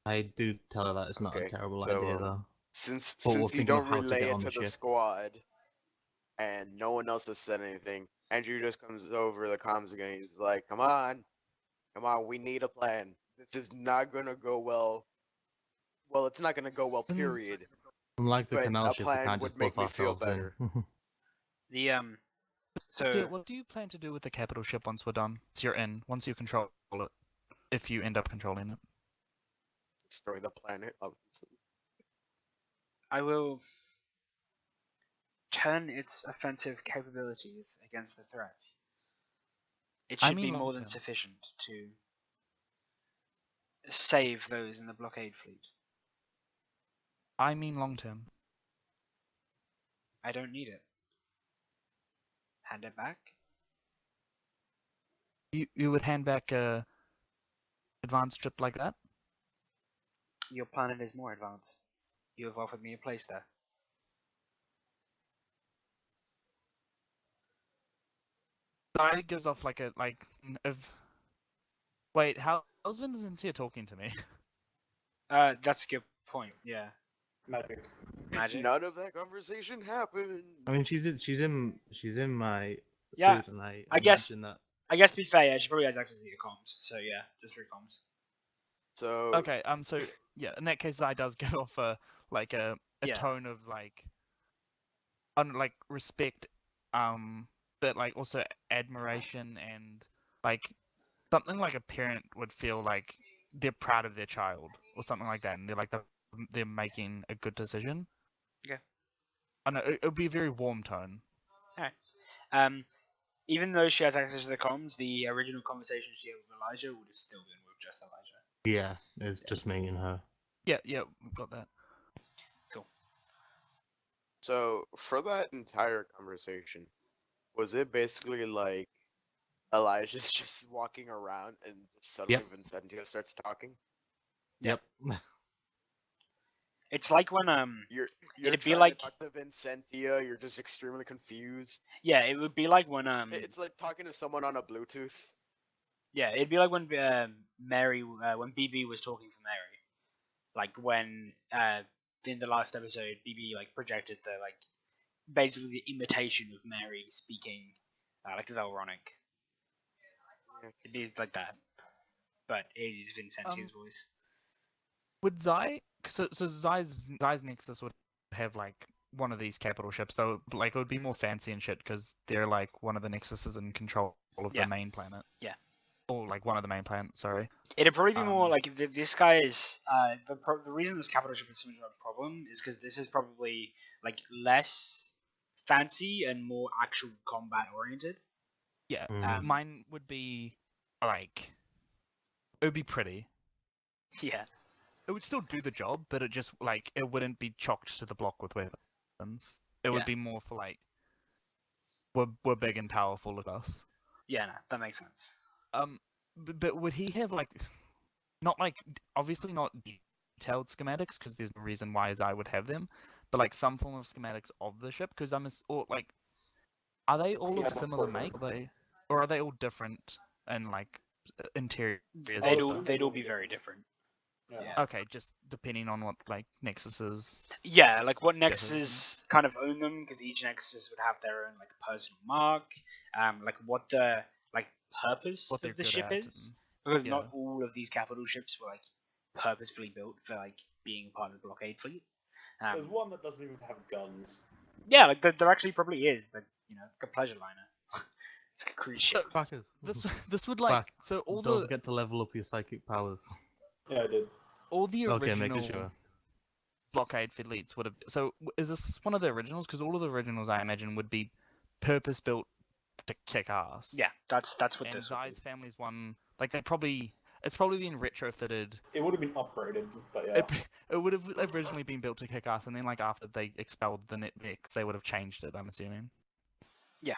I do tell her that it's not a Okay, terrible so, idea, though. Since But we're you thinking of don't how to relay get it on to the the ship. squad, and no one else has said anything, Andrew just comes over the comms again. He's like, "Come on, we need a plan. This is not gonna go well. Well, it's not gonna go well. Period. Unlike the But canal a ship, we plan can't would just make buff me feel ourselves in. better." The So What do you plan to do with the capital ship once we're done? Once you're in, once you control it, if you end up controlling it. Destroy the planet, obviously. I will turn its offensive capabilities against the threat. It I should mean be more than long-term. sufficient to save those in the blockade fleet. I mean long term. I don't need it. Hand it back. You would hand back a advanced strip like that? Your planet is more advanced. You have offered me a place there. Sorry, it gives off like a of. Wait, how's Vincent here talking to me? That's a good point. Yeah, Magic. magic. None of that conversation happened. I mean, she's in my Yeah, suit, and I guess- imagine that. I guess to be fair, yeah, she probably has access to your comms. So yeah, just through comms. So Okay, so yeah, in that case, Zai does give off a Yeah. tone of like respect, but like also admiration and like something like a parent would feel like they're proud of their child or something like that, and they're making a good decision. Okay. I know it would be a very warm tone. Even though she has access to the comms, the original conversation she had with Elijah would have still been with just Elijah. Yeah, it's just me and her. Yeah, we've got that. Cool. So for that entire conversation, was it basically like Elijah's just walking around and suddenly Vincentia starts talking? Yeah. Yep. It's like when You're It'd be trying like- to talk to Vincentia, you're just extremely confused. yeah, it would be like when It's like talking to someone on a Bluetooth. yeah, it'd be like when Mary when BB was talking for Mary, like when in the last episode BB like projected the like basically the imitation of Mary speaking like Velronic. Yeah. It'd be like that, but it is Vincentia's voice. Would Zai? So Zai's Nexus would have like one of these capital ships, though. Like it would be more fancy and shit because they're like one of the Nexuses in control of Yeah. the main planet. Yeah. Or like one of the main planets. Sorry. It'd probably be more Um, like this guy is the reason this capital ship is so much of a problem is because this is probably like less fancy and more actual combat oriented. Yeah. Mm. Mine would be like it would be pretty. Yeah. It would still do the job, but it just like it wouldn't be chocked to the block with weapons. It Yeah. would be more for like we're big and powerful, look at us. Yeah, no, that makes sense. But would he have like not like obviously not detailed schematics because there's no reason why I would have them, but like some form of schematics of the ship because or like are they all Yeah, of but similar for make? sure. Or are they all different and like interiors? They'd and all stuff? they'd all be very different. Yeah. Yeah. Okay, just depending on what like Nexuses. Yeah, like what Difference. Nexuses kind of own them because each Nexus would have their own like personal mark. Like what the like purpose What they're of the good ship at is, and- because yeah. not all of these capital ships were like purposefully built for like being part of the blockade fleet. There's one that doesn't even have guns. Yeah, like there actually probably is the the pleasure liner. It's like a cruise ship. Backers. This would like Back. so all Don't the forget to level up your psychic powers. Yeah, I did. all the Okay, original making sure. blockade fleets would have. So is this one of the originals? Because all of the originals I imagine would be purpose built to kick ass. Yeah, that's what And this would Zai's be. family's one like it's probably been retrofitted. It would have been upgraded, but yeah. It would have originally been built to kick ass, and then like after they expelled the Netflix, they would have changed it. I'm assuming. Yeah.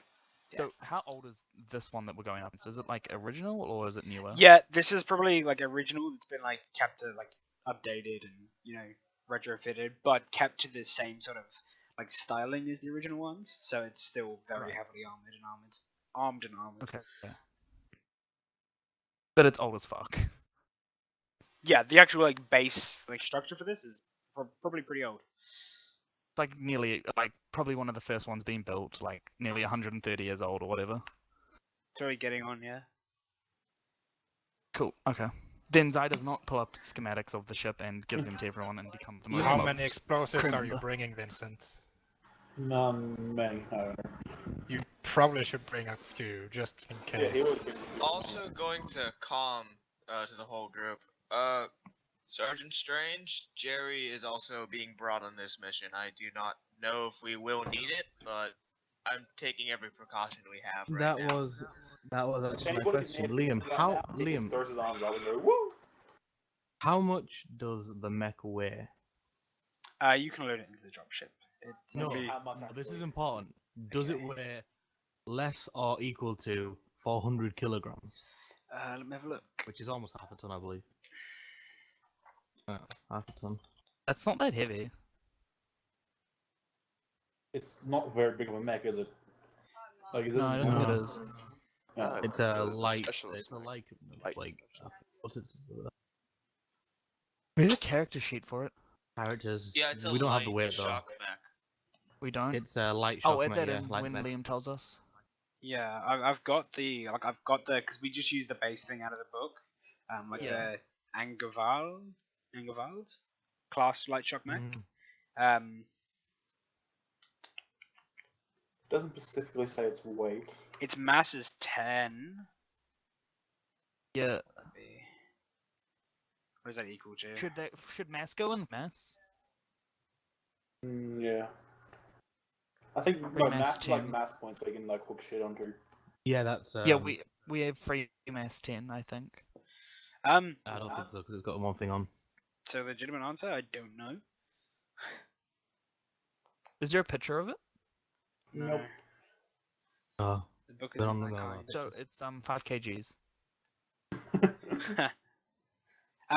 So how old is this one that we're going up? Is it like original or is it newer? Yeah, this is probably like original. It's been like kept to like updated and retrofitted, but kept to the same sort of like styling as the original ones. So it's still very Right. heavily armed and armored. Okay. Yeah. But it's old as fuck. Yeah, the actual like base like structure for this is probably pretty old. It's like nearly like probably one of the first ones being built, like nearly 130 years old or whatever. It's already getting on, yeah. Cool. Okay. Then Zai does not pull up schematics of the ship and give them to everyone and become the most. How mo- many explosives are you criminal. bringing, Vincent? Many. No. You probably should bring a few, just in Yeah, he case. would. Also going to calm to the whole group. Sergeant Strange, Jerry is also being brought on this mission. I do not know if we will need it, but I'm taking every precaution we have right now. That was actually my Anybody question, can Liam. right How now, he just Liam? throws his arms out and go, woo! How much does the mech weigh? You can load it into the dropship. No, How much this is actually? important. Does it Okay. weigh less or equal to 400 kilograms, Let me have a look. which is almost half a ton, I believe. Half a ton. That's not that heavy. It's not very big of a mech, is it? Like, is it? No, I don't think it No. is. Yeah. It's a The light. specialist It's a mech. like Light. what's it? We have a character sheet for it. Characters. Yeah, it's a we don't have light the weight though. shock mech. We don't. It's a light shock Oh, add mech, that yeah, in light when mech. Liam tells us. Yeah, I've got the because we just used the base thing out of the book, Yeah. the Angevald class light shock mech. Mm. Doesn't specifically say its weight. Its mass is 10. Yeah. What is that equal to? Should mass go in mass? Yeah. I think Free no, mass mass is like 10. mass points where you can like hook shit onto. Yeah, that's. Yeah, we have free mass 10, I think. I don't think they've got one thing on. So legitimate answer, I don't know. Is there a picture of it? No. Nope. Oh, The book They're isn't on that the kind. So it's 5 kgs.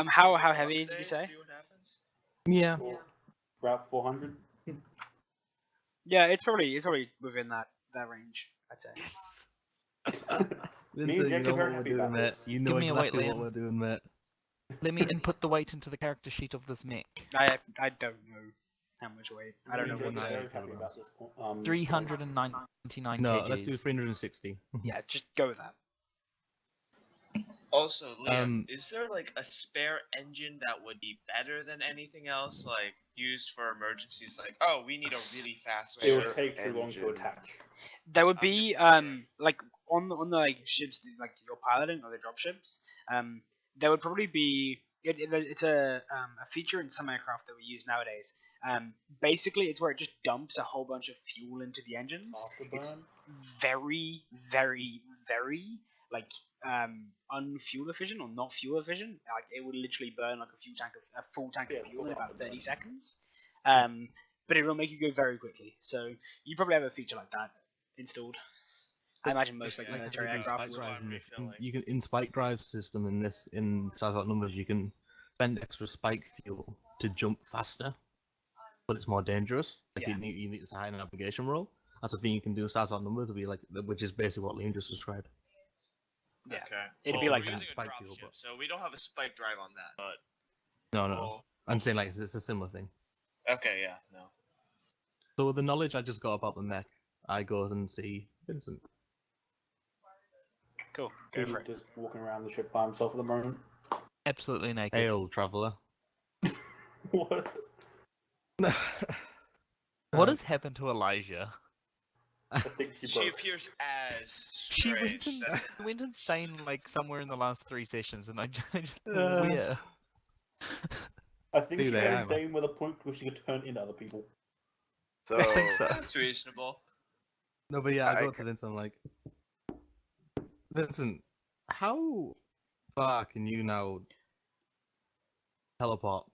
How Roll a heavy luck did you save, say? See what happens. yeah. About 400. Yeah, it's probably within that range, I'd say. Me Vincent, and you Jake know are very what we're happy doing, about mate. this. You know Give me a weight, exactly what Liam. we're doing, mate. Let me input the weight into the character sheet of this mech. I don't know how much weight. I don't Me know and what Jake to are do. very 98 happy about kilograms. this point. 399 No, kgs. let's do 360. Yeah, just go with that. Also, Liam, Um, is there like a spare engine that would be better than anything else, like used for emergencies? Like, oh, we need a really fast. It would Spare take too long to engine. attach. There would I'm be just wondering. like on the like ships that, like you're piloting or the drop ships, there would probably be it's a feature in some aircraft that we use nowadays. Basically, it's where it just dumps a whole bunch of fuel into the engines. It's Afterburn. very, very, very like unfuel efficient or not fuel efficient. Like it would literally burn like a full tank Yeah, of it's fuel called in about 30 afterburn. seconds. But it will make you go very quickly. So you probably have a feature like that installed. I imagine most like Yeah, military how they do aircraft spike would. drives in this, refilling. you can in spike drive system in Starship numbers you can spend extra spike fuel to jump faster, but it's more dangerous. Like Yeah. you need a higher navigation roll. That's a thing you can do in Starship numbers. Will be like, which is basically what Liam just described. Yeah. Okay. It'd Well, be like we're that. using a Spike drop fuel, ship, but- so we don't have a spike drive on that. But No, we'll- I'm saying like it's a similar thing. okay, yeah, no. So with the knowledge I just got about the mech, I go and see Vincent. Cool. Go for He's it. just walking around the ship by himself at the moment. Absolutely naked. Hail, traveler. What? What has happened to Elijah? I think she She broke. appears as She strange. went insane like somewhere in the last 3 sessions, and I just Uh, where? I think Do she they, got Emma? insane with a point where she could turn into other people. So I think so. That's reasonable. No, but yeah, I I go to Vincent. I'm like, Vincent, how far can you now teleport?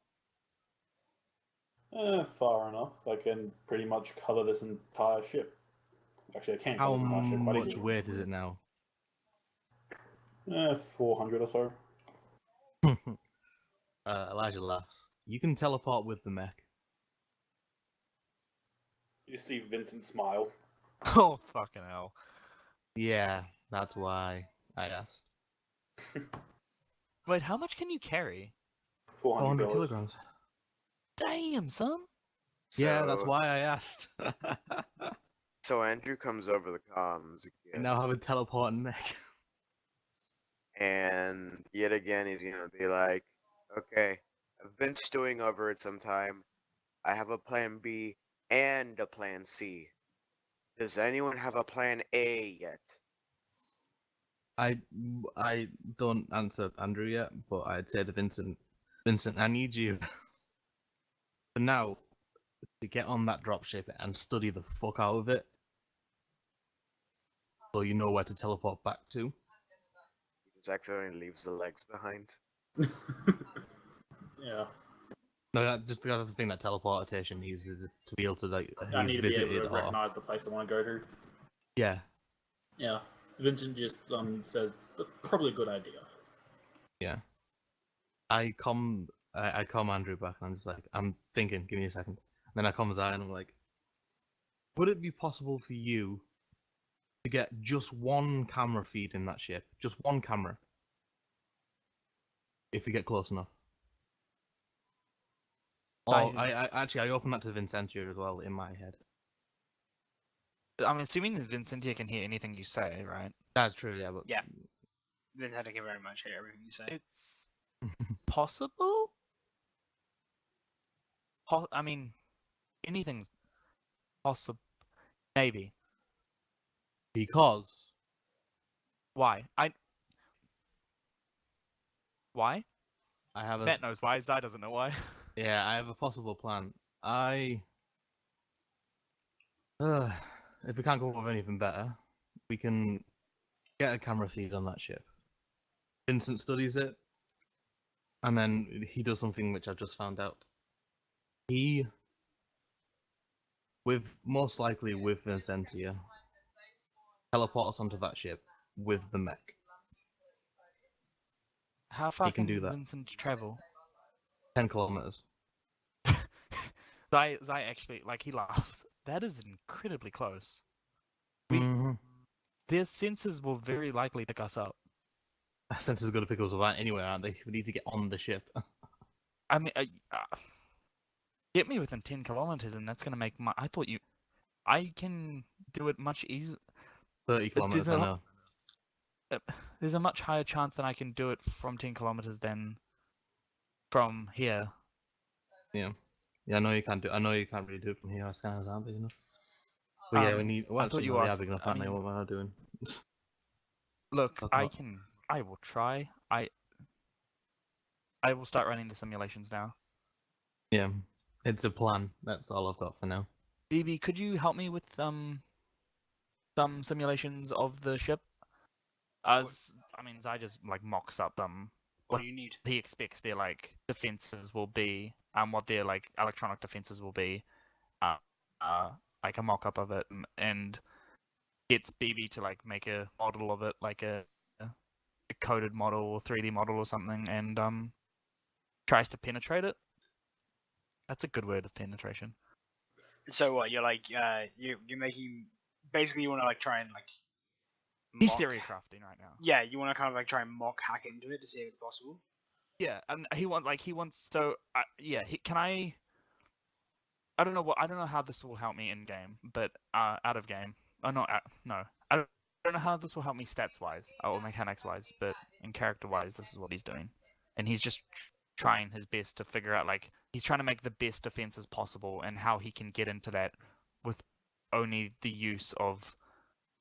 Far enough. I can pretty much cover this entire ship. Actually, I can't How cover this entire ship quite much easily. weight is it now? 400 or so. Elijah laughs. You can teleport with the mech. You see Vincent smile. Oh fucking hell! Yeah, that's why I asked. Wait, how much can you carry? 400 400 kilograms. kilograms. Damn, son. Yeah, that's so- why I asked. So Andrew comes over the comms and again, now have a teleporting mech. and yet again he's gonna be like, "Okay, I've been stewing over it some time. I have a plan B and a plan C. Does anyone have a plan A yet?" I don't answer Andrew yet, but I'd say to Vincent, I need you for now to get on that dropship and study the fuck out of it, so you know where to teleport back to. He just accidentally leaves the legs behind. Yeah. No, just that's the thing that teleportation uses to be able to like I need to be visit able it to or recognize the place I want to go to. yeah. Yeah. Vincent just says, probably a good idea. I come Andrew back and I'm just like, I'm thinking, give me a second. And then I come Zion and I'm like, would it be possible for you to get just one camera feed in that ship? Just one camera. If we get close enough. Oh, I actually opened that to Vincentia as well in my head. I'm assuming that Vincentia can hear anything you say, right? That's true, yeah, but Yeah. Then I thank you very much. I hear everything you say. It's possible. I mean, anything's possible. Maybe. because Why? Why? I have a Matt knows why. Zai doesn't know why. yeah, I have a possible plan. I If we can't come up with anything better, we can get a camera feed on that ship. Vincent studies it, and then he does something which I just found out. He, most likely with Vincentia, teleport us onto that ship with the mech. How far He can do that. Vincent travel? 10 kilometers. Zai actually, like, he laughs. That is incredibly close. Mhm. Their sensors will very likely pick us up. Sensor's going to pick us up anyway, aren't they? We need to get on the ship. I mean, get me within 10 kilometers, and that's gonna make my. I can do it much easier. 30 kilometers, I know. There's a much higher chance that I can do it from 10 kilometers than from here. Yeah, I know you can't do. I know you can't really do it from here. Our scanners aren't big enough. But yeah, we need. Well, I thought actually, you no, they are asked. big enough, I aren't they? mean, What am I doing? look, Talk I about- can. I will try. I will start running the simulations now. Yeah, it's a plan. That's all I've got for now. BB, could you help me with some simulations of the ship? I mean, Zai just like mocks up What do you need? he expects their like defenses will be, what their like electronic defenses will be, like a mock-up of it, and gets BB to like make a model of it, like a coded model or 3D model or something, and tries to penetrate it. That's a good word of penetration. So what? You're like you're making basically you want to like try and like. He's mock- stereocrafting right now. Yeah, you want to kind of like try and mock hack into it to see if it's possible. Yeah, and he wants so yeah. Can I? I don't know how this will help me in game, but out of game, no. I don't know how this will help me stats wise or mechanics wise, but in character wise, this is what he's doing, and he's just trying his best to figure out like he's trying to make the best defenses possible and how he can get into that with only the use of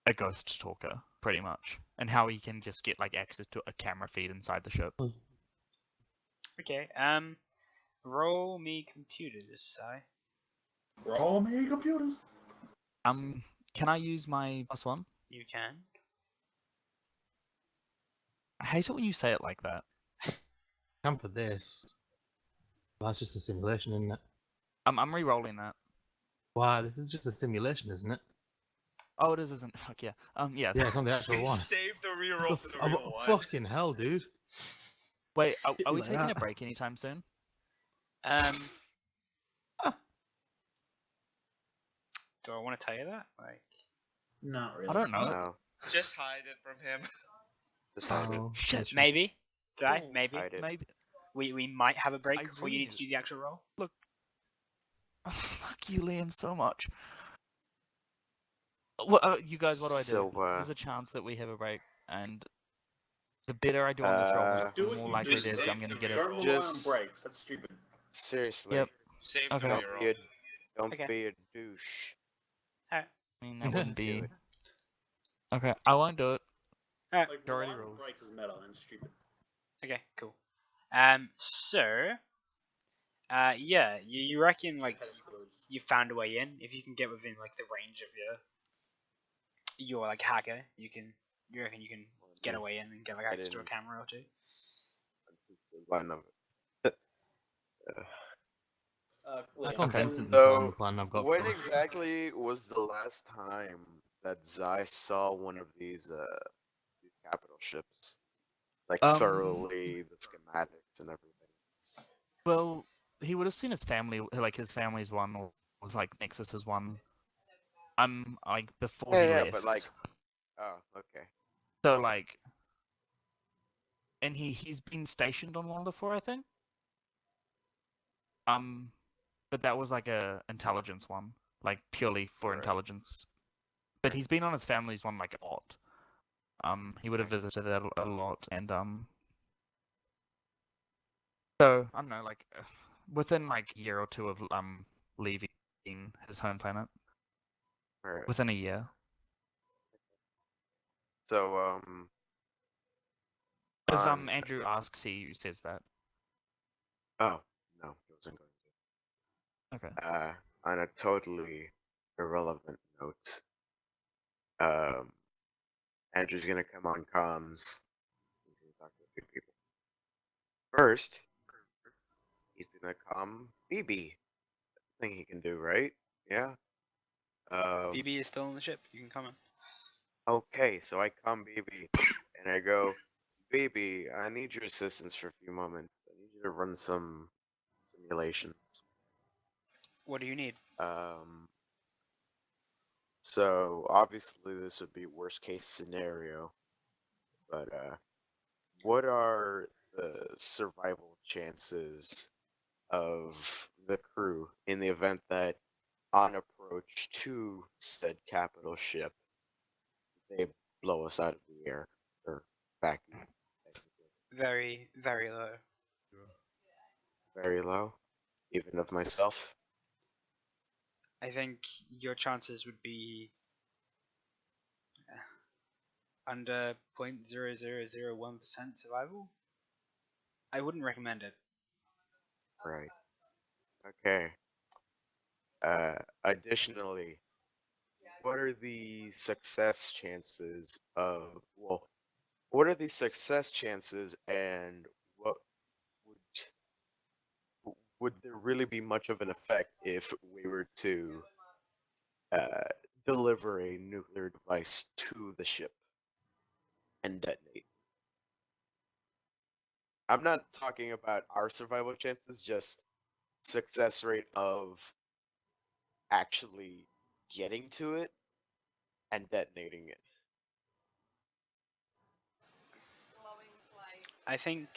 a ghost talker, pretty much, and how he can just get like access to a camera feed inside the ship. Okay. Roll me computers, Si. Roll me computers. Can I use my +1? You can. I hate it when you say it like that. Come for this. Well, that's just a simulation, isn't it? I'm re-rolling that. Wow, this is just a simulation, isn't it? Oh, it is, isn't? Fuck yeah. Yeah. Yeah, it's on the actual one. Save the reroll for the Oh, real one. fucking hell, dude. Wait, are we like taking a that. break anytime soon? Do I want to tell you that? Like, Not really. I don't know. No, Just hide it from him. just hide it. Oh, Shit. maybe. Si, Oh, maybe. Hide it. Maybe. We might have a break I before you really need to do the actual roll. Look. Fuck you, Liam, so much. What, you guys? What do I do? So, There's a chance that we have a break, and the better I do on this roll, Just the Do what more you likely it just is said. I'm gonna get it. Don't rely Just- on breaks. That's stupid. Seriously. Yep. Save Okay. the Don't reroll. be a, don't Okay. be a douche. I mean, that wouldn't Do be. it. Okay, I won't do it. Alright. Like, Already relying on rules. breaks is meta and stupid. Okay, cool. So, yeah, you reckon like That explodes. you found a way in? If you can get within like the range of your like hacker, you reckon you can get a way in and get like access to a didn't. camera or two? Line number. I Liam, can't Okay. Vincent So, tell him the plan I've got when for exactly was the last time that Zai saw one of these capital ships? Like thoroughly the schematics and everything. Well, he would have seen his family, like his family's one, or was like Nexus's one. Like before he Yeah, left. but like, oh, okay. So like, and he's been stationed on one before, I think. But that was like a intelligence one, like purely for Right. intelligence. But he's been on his family's one like a lot. He would have visited it a lot, and so I don't know, like within like a year or two of leaving his home planet, Alright. within a year. So, If on- Andrew asks, he says that. oh, no, he wasn't going to. Okay. On a totally irrelevant note. Andrew's gonna come on comms. He's gonna talk to a few people. First, he's gonna calm BB. Thing he can do, right? Yeah. BB is still on the ship. You can come in. Okay, so I calm BB and I go, BB, I need your assistance for a few moments. I need you to run some simulations. What do you need? So obviously this would be worst case scenario, but what are the survival chances of the crew in the event that on approach to said capital ship they blow us out of the air or vacuum? Technically. Very, very low. Very low, even of myself. I think your chances would be under 0.0001% survival. I wouldn't recommend it. Right. Okay. Additionally, what are the success chances of, well, what are the success chances and what would there really be much of an effect if we were to deliver a nuclear device to the ship and detonate? I'm not talking about our survival chances, just success rate of actually getting to it and detonating it. I think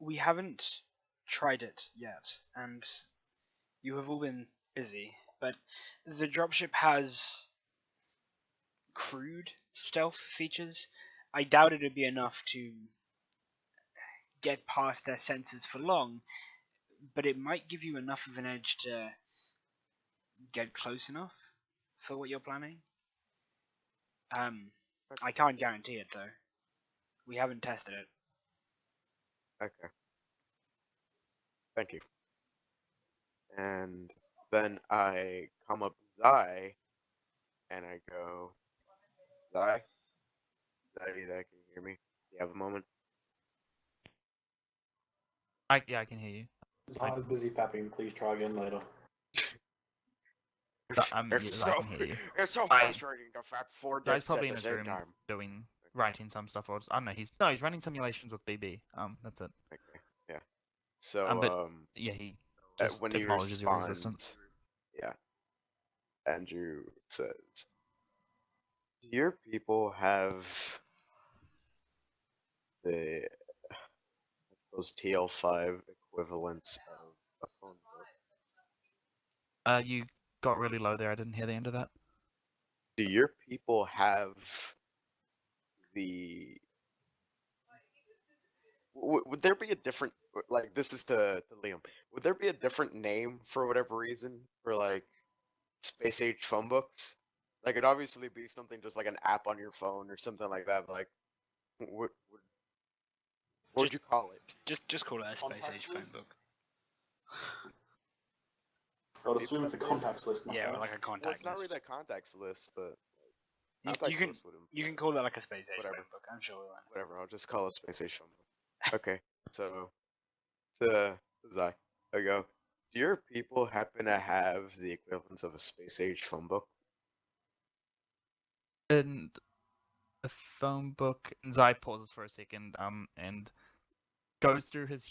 we haven't tried it yet, and you have all been busy, but the dropship has crude stealth features. I doubt it'd be enough to get past their sensors for long, but it might give you enough of an edge to get close enough for what you're planning. I can't guarantee it though. We haven't tested it. Okay. Thank you. And then I come up to Zai and I go, Zai? Zai, are you there? Can you hear me? Do you have a moment? Yeah, I can hear you. I was busy fapping. Please try again later. It's I so can hear you. it's so I- frustrating to fap 4 Guy's dicks probably at in the his same room time. writing some stuff, or I don't know. He's running simulations with BB. That's it. Okay, yeah. So But yeah, he just when you acknowledges your respond, existence. yeah, Andrew says, "Do your people have the, I suppose, TL5 equivalents of a phone book? You got really low there. I didn't hear the end of that. Do your people have the would there be a different, like, this is to Liam, would there be a different name for whatever reason for like space age phone books? Like it'd obviously be something just like an app on your phone or something like that, but like what would you call it? Just call it a space age Contacts phone list? book. I would assume it's a contacts list. Must Yeah, have. or like a Well, contact it's not list. really a contacts list, but You contacts can list would you can imply- call it like a space age Whatever. phone book. I'm sure we will. whatever. I'll just call it space age phone book. Okay, so to Zai, I go. Do your people happen to have the equivalents of a space age phone book? And the phone book. And Zai pauses for a second. And goes through his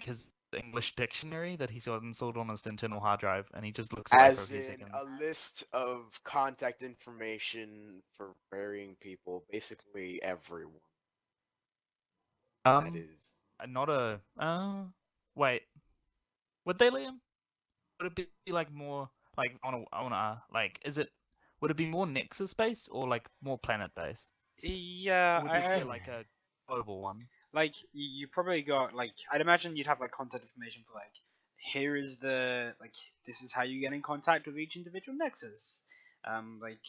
his English dictionary that he's got installed on his internal hard drive, and he just looks away for a As few in seconds. a list of contact information for varying people, basically everyone. That is. Not a. Wait. Would they, Liam? Would it be like more like on a like? Is it? Would it be more Nexus based or like more planet based? Yeah, Or would this be like a global one? like you probably got like I'd imagine you'd have like contact information for like here is the like this is how you get in contact with each individual nexus. Like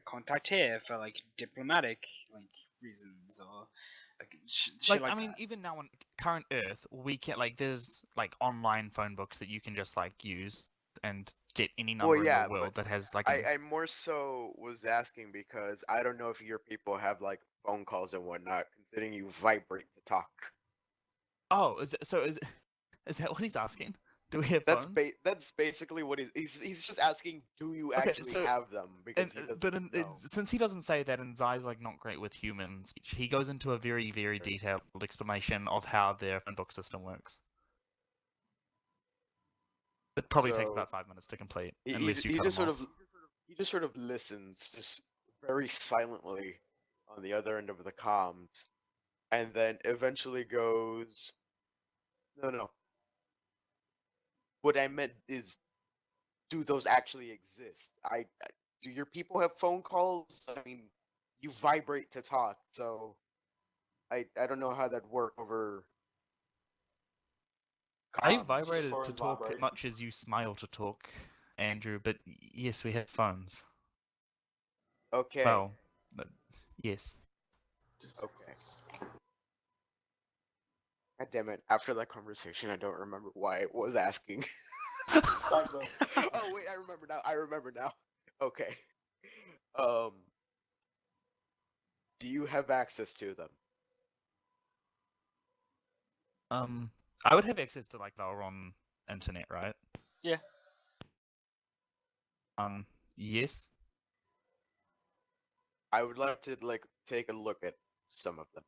contact here for like diplomatic like reasons or like shit Like, like I mean, that. even now on current Earth, we can like there's like online phone books that you can just like use and get any number Well, in yeah, the world but that has like I more so was asking because I don't know if your people have like phone calls and whatnot, considering you vibrate to talk. Oh, is that what he's asking? Do we have That's phones? that's basically what he's just asking. Do you Okay, actually so- have them? Because he doesn't but know. since he doesn't say that, and Zai's like not great with human speech, he goes into a very, very detailed explanation of how their phone book system works. It probably takes So, about 5 minutes to complete, He, he, unless you he cut just him sort off. of he just sort of listens, just very silently on the other end of the comms, and then eventually goes, "No, no. What I meant is, do those actually exist? Do your people have phone calls? I mean, you vibrate to talk, so I don't know how that work over I comms. vibrated to Phones talk vibrate. much as you smile to talk, Andrew. But yes, we have phones. Okay, Well, but yes. Just, okay. God damn it! After that conversation, I don't remember why I was asking." Cyber. Oh wait, I remember now. I remember now. Okay. Um, do you have access to them? I would have access to like Valron internet, right? Yeah. Yes. I would like to like take a look at some of them.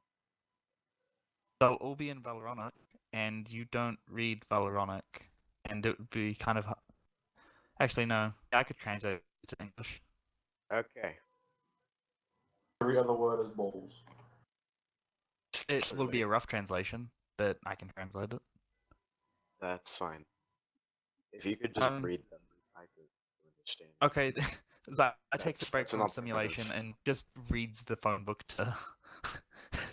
They'll all be in Valoronic, and you don't read Valoronic, and it would be kind of. Actually, no. I could translate it to English. Okay. Every other word is balls. It will be a Clearly, rough translation, but I can translate it. that's fine. If you could just read them, I could understand. Okay, Zach takes a break That's an from alternative. simulation and just reads the phone book to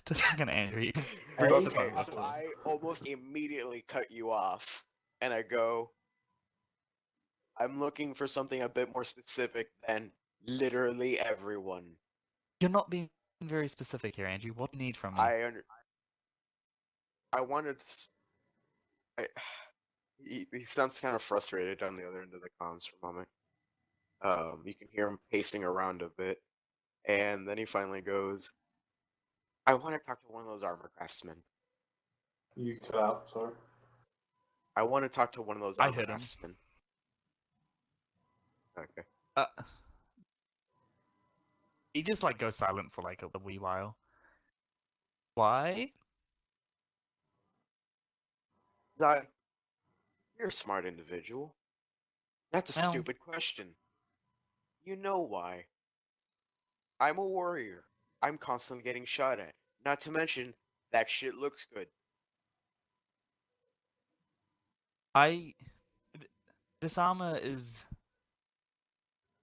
to fucking Andrew. You can Hey, read the Okay, phone book so to him. I almost immediately cut you off, and I go, I'm looking for something a bit more specific than literally everyone. You're not being very specific here, Andrew. What do you need from me? I wanted. He sounds kind of frustrated on the other end of the comms for a moment. You can hear him pacing around a bit, and then he finally goes, "I want to talk to one of those armor craftsmen. You cut out, sorry. I want to talk to one of those I armor heard him. craftsmen." Okay. He just like goes silent for like a wee while. Why? Zai, you're a smart individual. That's a Well- stupid question. You know why. I'm a warrior. I'm constantly getting shot at. Not to mention, that shit looks good. This armor is.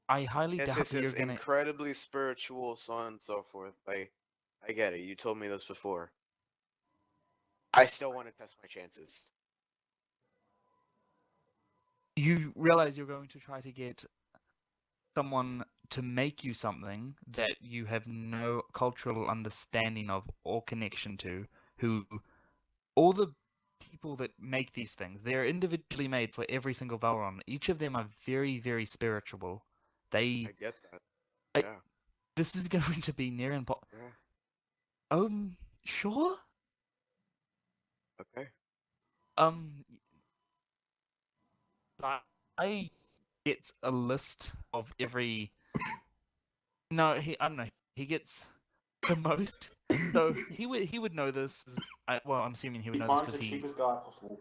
I highly Yes, doubt yes, that you're yes. gonna. Incredibly spiritual, so on and so forth. I get it. You told me this before. I still want to test my chances. You realize you're going to try to get someone to make you something that you have no cultural understanding of or connection to, who all the people that make these things, they're individually made for every single Valron. Each of them are very, very spiritual. I get that. I- Yeah. This is going to be near impossible. Yeah. Sure? Okay. I gets a list of every. No, I don't know. He gets the most. So he would know this. Well, I'm assuming he would He know this finds because the cheapest guy possible.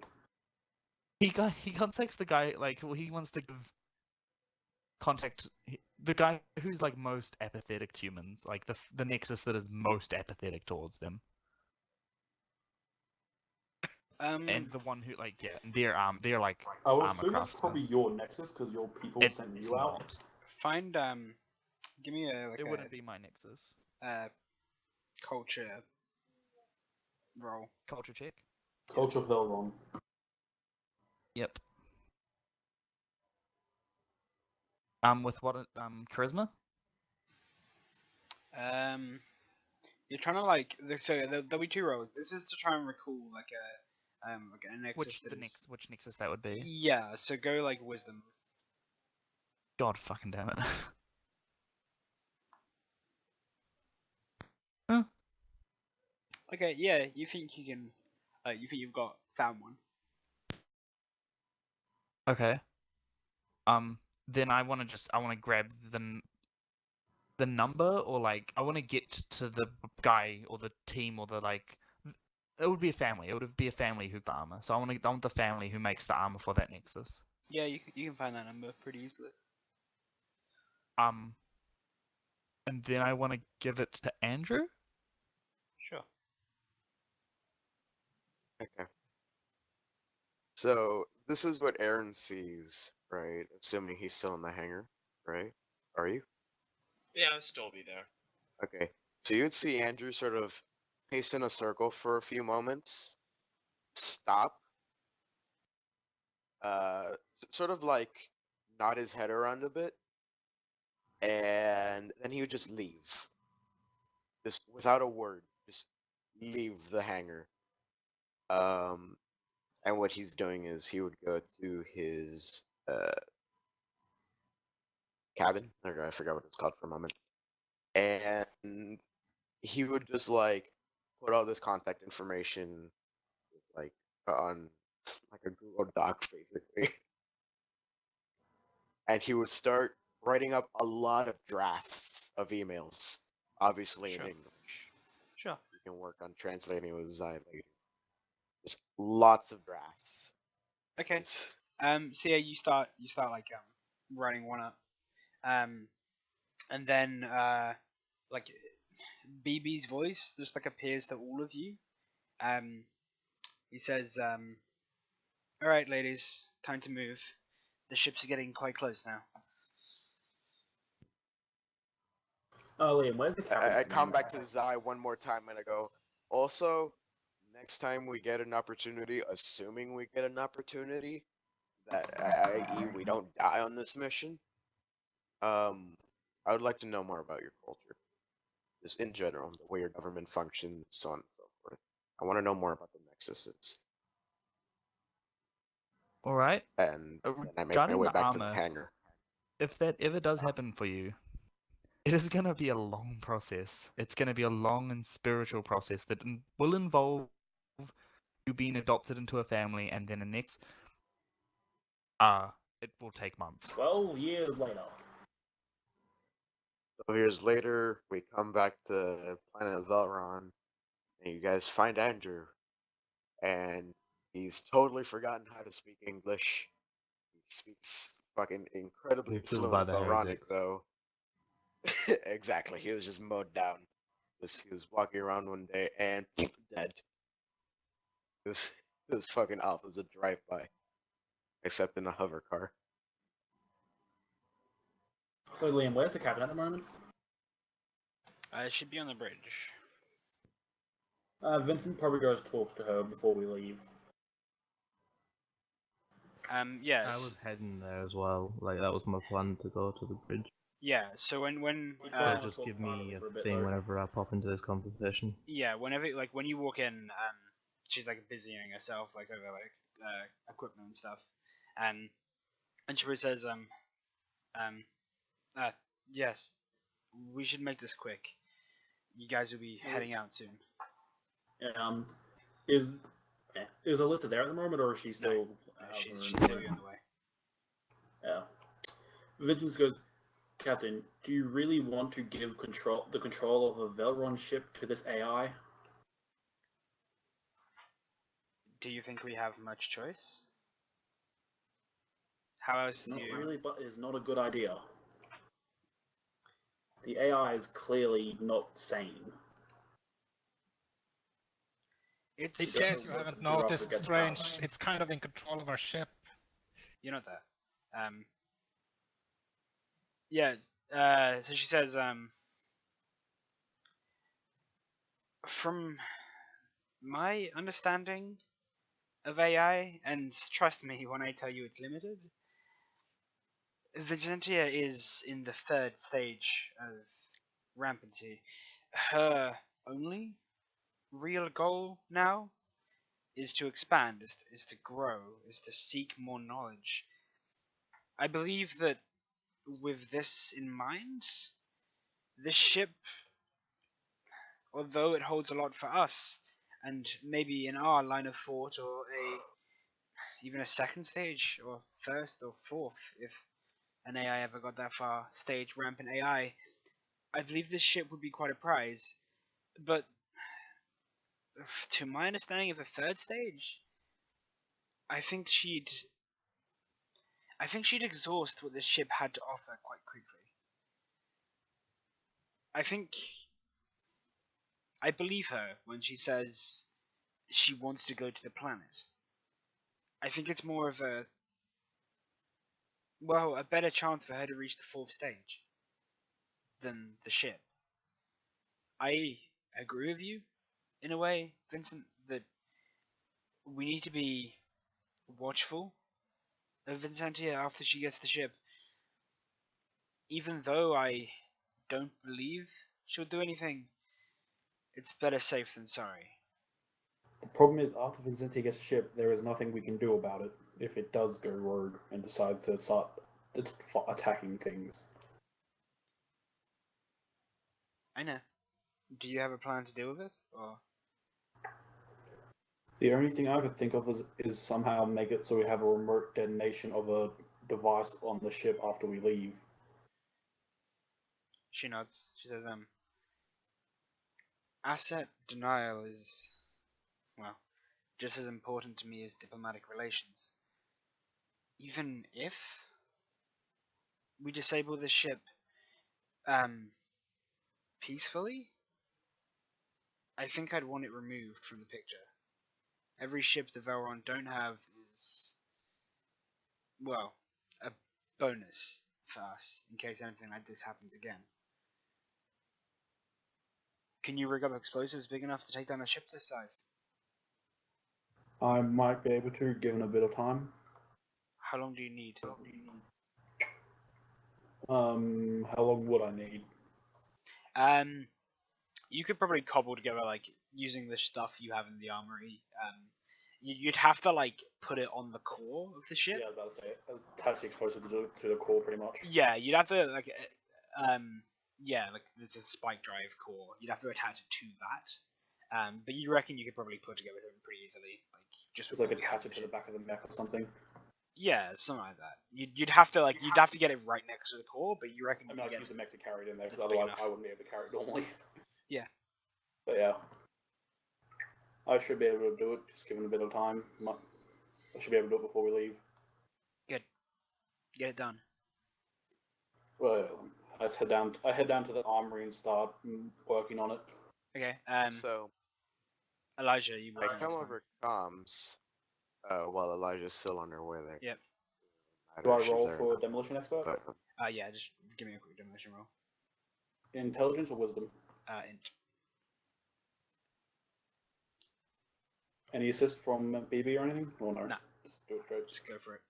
he contacts the guy like well, he wants to give contact the guy who's like most apathetic to humans, like the nexus that is most apathetic towards them, and the one who like they're like I would armor assume it's craftsmen. probably your nexus because your people It's sent you out. not. Find give me a like It wouldn't be my nexus. culture roll. Culture check. Culture Velron. Yep. With what charisma? you're trying to like there'll be 2 roles. This is to try and recall like a nexus Which nexus that would be? Yeah, so go like wisdom. God fucking damn it. Huh. Okay, yeah, you think you can you think you've got found one. Okay. Then I want to grab the number, or like I want to get to the guy or the team or the like. It would be a family. It would be a family who the armor. So I want the family who makes the armor for that nexus. Yeah, you can find that number pretty easily. And then I want to give it to Andrew. Sure. Okay. So this is what Aaron sees, right? Assuming he's still in the hangar, right? Are you? Yeah, I'll still be there. Okay. So you would see Andrew sort of pace in a circle for a few moments, stop, sort of like nod his head around a bit, and then he would just leave. Just without a word, just leave the hangar. And what he's doing is he would go to his cabin. I forgot what it's called for a moment. And he would just like put all this contact information just like on like a Google Doc basically. And he would start writing up a lot of drafts of emails, obviously Sure. in English. Sure. You can work on translating with Zai later. Just lots of drafts. Okay. Just- So yeah, you start like writing one up. And then like BB's voice just like appears to all of you. He says, "All right, ladies, time to move. The ships are getting quite close now." Oh, Liam, where's the cabin? I come back to Zai one more time and I go, also, next time we get an opportunity, assuming we get an opportunity, that i.e. we don't die on this mission, I would like to know more about your culture. Just in general, the way your government functions, so on and so forth. I want to know more about the nexuses. All right. And then I make my Regarding way the back to the armor, hangar. if that ever does happen for you, it is going to be a long process. It's going to be a long and spiritual process that will involve you being adopted into a family, and then the next, it will take months. 12 years later. So years later, we come back to planet Velron, and you guys find Andrew, and he's totally forgotten how to speak English. He speaks fucking incredibly You feel fluent by the Velronic, heretics. though. Exactly, he was just mowed down. He was walking around one day and dead. It was fucking off as a drive-by, except in a hover car. So, Liam, where's the cabin at the moment? It should be on the bridge. Vincent probably goes talks to her before we leave. Yes. I was heading there as well. Like that was my plan to go to the bridge. Yeah. So when We So can't just talk give private me for a a bit, thing though. whenever I pop into this conversation. yeah, whenever like when you walk in, she's like busying herself like over like equipment and stuff, and she says, yes, we should make this quick. You guys will be heading out soon. Is Alyssa there at the moment, or is she still? She's still on the way. Yeah. Vincent goes, Captain, do you really want to give the control of a Velron ship to this AI? Do you think we have much choice? How else do Not you? really, but it's not a good idea. The AI is clearly not sane. In It's case you haven't noticed, Strange, it's kind of in control of our ship. you know that. Yeah. So she says, from my understanding of AI, and trust me when I tell you it's limited, Vigilantia is in the 3rd stage of rampancy. her only real goal now is to expand, is to grow, is to seek more knowledge. I believe that with this in mind, this ship, although it holds a lot for us, and maybe in our line of thought, or even a second stage, or first or fourth, if an AI ever got that far, stage rampant AI, I believe this ship would be quite a prize. But to my understanding of a third stage, I think she'd exhaust what this ship had to offer quite quickly. I believe her when she says she wants to go to the planet. I think it's more of a better chance for her to reach the fourth stage than the ship. I agree with you in a way, Vincent, that we need to be watchful of Vincentia after she gets the ship. Even though I don't believe she'll do anything, it's better safe than sorry. The problem is, after Vincenti gets a ship, there is nothing we can do about it if it does go rogue and decide to start attacking things. I know. Do you have a plan to deal with it, or? The only thing I could think of is somehow make it so we have a remote detonation of a device on the ship after we leave. She nods. She says, asset denial is, well, just as important to me as diplomatic relations. Even if we disable the ship, peacefully, I think I'd want it removed from the picture. Every ship the Velron don't have is, well, a bonus for us in case anything like this happens again. Can you rig up explosives big enough to take down a ship this size? I might be able to, given a bit of time. How long do you need? How long would I need? You could probably cobble together, like, using the stuff you have in the armory. You'd have to, like, put it on the core of the ship. Yeah, I was about to say, attach the explosive to the core, pretty much. Yeah, you'd have to, like, like, it's a spike drive core. You'd have to attach it to that. But you reckon you could probably put together something pretty easily, like, just Just like what we have attach it to the ship. back of the mech or something. Yeah, something like that. You'd have to get it right next to the core, but you reckon I you mean, could I'd get use the mech to carry it in there, it's because big otherwise enough. I wouldn't be able to carry it normally. Yeah. But yeah. I should be able to do it, just given a bit of time. I should be able to do it before we leave. Good. Get it done. Well, I head down to the armory and start working on it. Okay. So Elijah, you I working come on over comms while Elijah's still on her way there. Yep. Do I She's roll there for now, demolition expert? but yeah, just give me a quick demolition roll. Intelligence or wisdom? Int. Any assist from BB or anything? Or no? Nah. Just do it straight. Just go for it.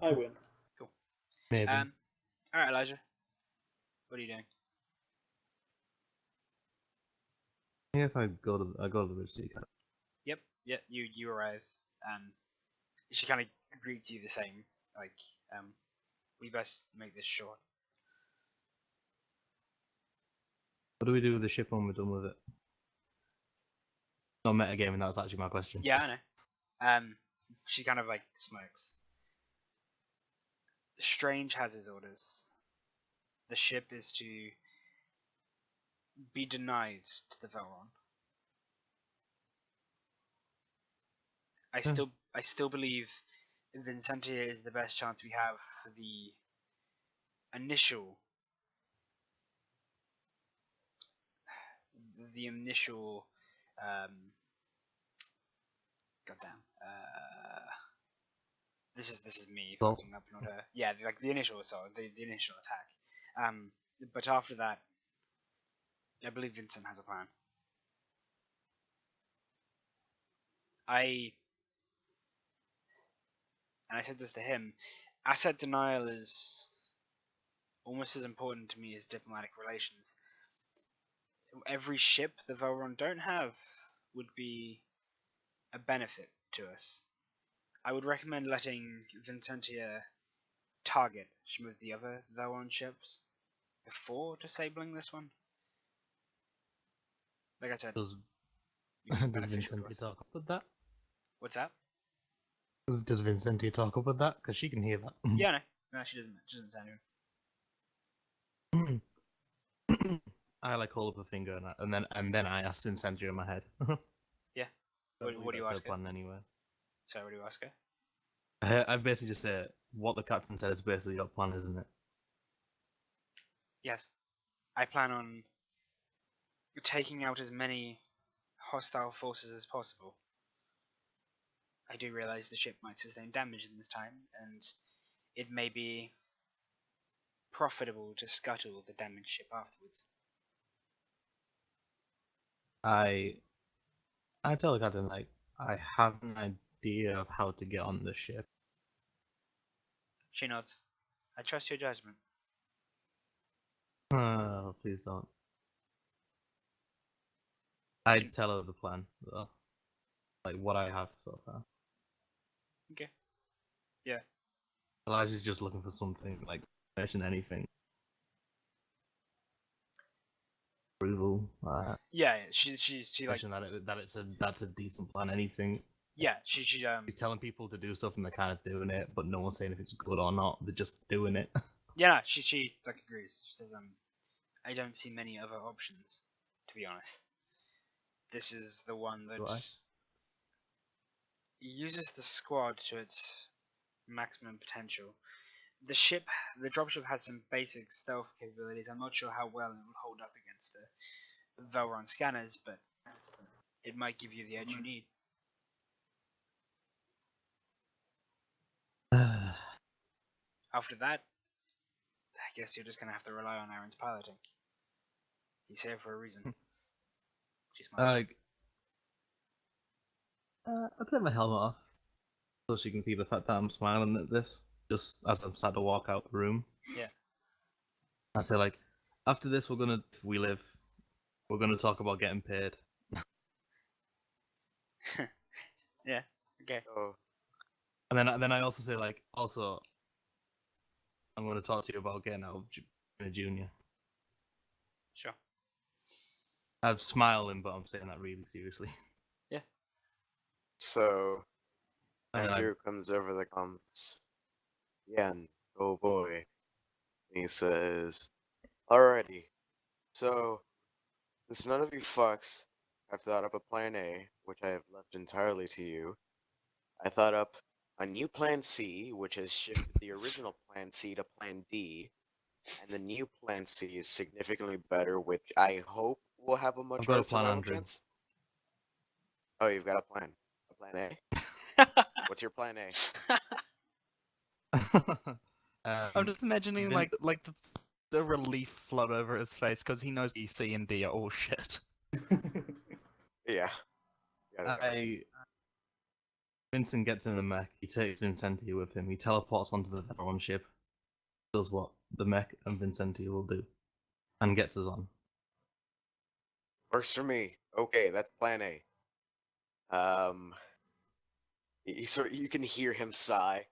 I win. Maybe. Alright, Elijah. What are you doing? Yes, I go to the Red Sea. Yep, you arrive. She kind of greets you the same. Like, we best make this short. What do we do with the ship when we're done with it? Not metagaming, that was actually my question. Yeah, I know. She kind of like smirks. Strange has his orders. The ship is to be denied to the Velron. I still believe Vincentia is the best chance we have for the initial goddamn. This is me Assault? fucking up, not her. Yeah, like the initial assault, the initial attack. But after that, I believe Vincent has a plan. I said this to him. Asset denial is almost as important to me as diplomatic relations. Every ship the Velron don't have would be a benefit to us. I would recommend letting Vincentia target some of the other Velron ships before disabling this one. Like I said, Does it'd be does beneficial to Vincentia us. talk up with that? What's that? Does Vincentia talk up with that? Because she can hear that. Yeah, no, she doesn't. She doesn't sound even. I like hold up a finger and then I ask Vincentia in my head. Yeah. What do you ask her? Plan anyway. Sorry, what do you ask her? I basically just say what the captain said is basically your plan, isn't it? Yes. I plan on taking out as many hostile forces as possible. I do realize the ship might sustain damage in this time, and it may be profitable to scuttle the damaged ship afterwards. I tell the captain like I have an idea of how to get on the ship. She nods. I trust your judgment. Oh, please don't. I'd tell her the plan, though. Like what I have so far. Okay. Yeah. Elijah's just looking for something, like mention anything. Approval. Yeah, she like Mention that's a decent plan. Anything. yeah, she She's telling people to do stuff and they're kind of doing it, but no one's saying if it's good or not. They're just doing it. yeah, no, she like agrees. She says I don't see many other options, to be honest. This is the one that Right. uses the squad to its maximum potential. The dropship has some basic stealth capabilities. I'm not sure how well it will hold up against the Velron scanners, but it might give you the edge you need. After that, I guess you're just gonna have to rely on Aaron's piloting. He's here for a reason. She smiles. Like, I'll take my helmet off so she can see the fact that I'm smiling at this, just as I'm starting to walk out the room. Yeah. I say like, after this, we're gonna talk about getting paid. Yeah. Okay. Oh, And then I also say like, also, I'm gonna talk to you about getting out of being a junior. Sure. I'm smiling, but I'm saying that really seriously. so And then Andrew comes over the comms. Yeah, and oh boy. He says, "Alrighty, so since none of you fucks have thought up a plan A, which I have left entirely to you, I thought up a new plan C, which has shifted the original plan C to plan D, and the new plan C is significantly better, which I hope will have a much I've got a better plan, survival Andrew. chance." Oh, you've got a plan. A plan A? What's your plan A? I'm just imagining Vin- like the relief flood over his face because he knows E, C, and D are all shit. Yeah. Yeah, they are. Vincent gets in the mech, he takes Vincentia with him, he teleports onto the Veteran ship, does what the mech and Vincentia will do, and gets us on. Works for me. Okay, that's plan A. You can hear him sigh.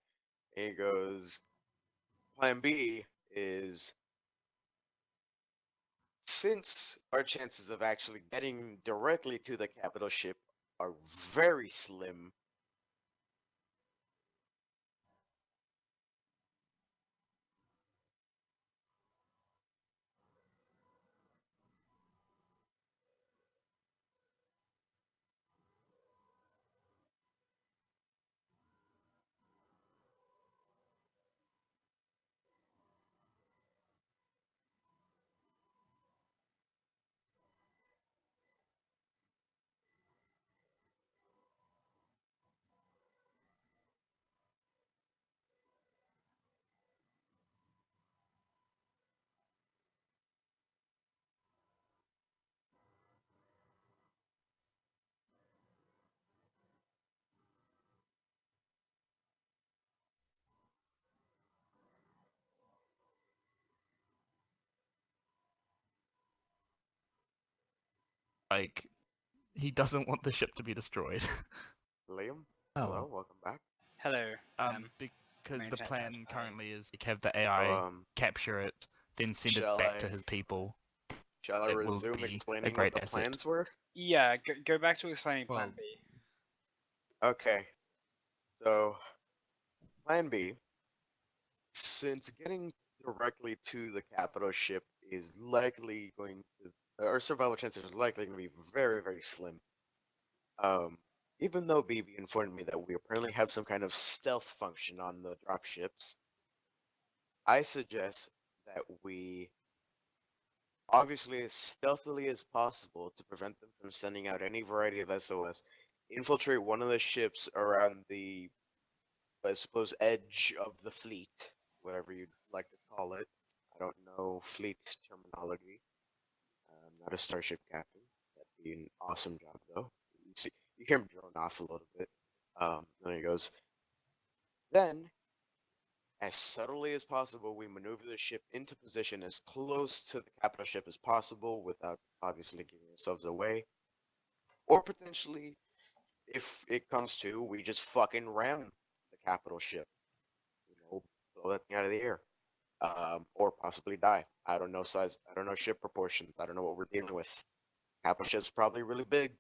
And he goes, plan B is, since our chances of actually getting directly to the capital ship are very slim, like he doesn't want the ship to be destroyed. Liam, Oh, hello, welcome back. Hello. Because main the tech plan guy. currently is to have the AI capture it, then send it shall back to I- his people. Shall I It will resume be a explaining what great the asset. plans were? Yeah, go back to explaining Plan Well- B. Okay. So, Plan B, since getting directly to the capital ship is likely going to, our survival chances are likely going to be very, very slim. Even though BB informed me that we apparently have some kind of stealth function on the dropships, I suggest that we, obviously as stealthily as possible to prevent them from sending out any variety of SOS, infiltrate one of the ships around the, I suppose, edge of the fleet, whatever you'd like to call it. I don't know fleet terminology. I'm not a starship captain. That'd be an awesome job, though. You see, you hear him drone off a little bit. Then he goes. Then, as subtly as possible, we maneuver the ship into position as close to the capital ship as possible without obviously giving ourselves away. Or potentially, if it comes to, we just fucking ram the capital ship. You know, blow that thing out of the air. Or possibly die. I don't know size. I don't know ship proportions. I don't know what we're dealing with. Capital ship's probably really big.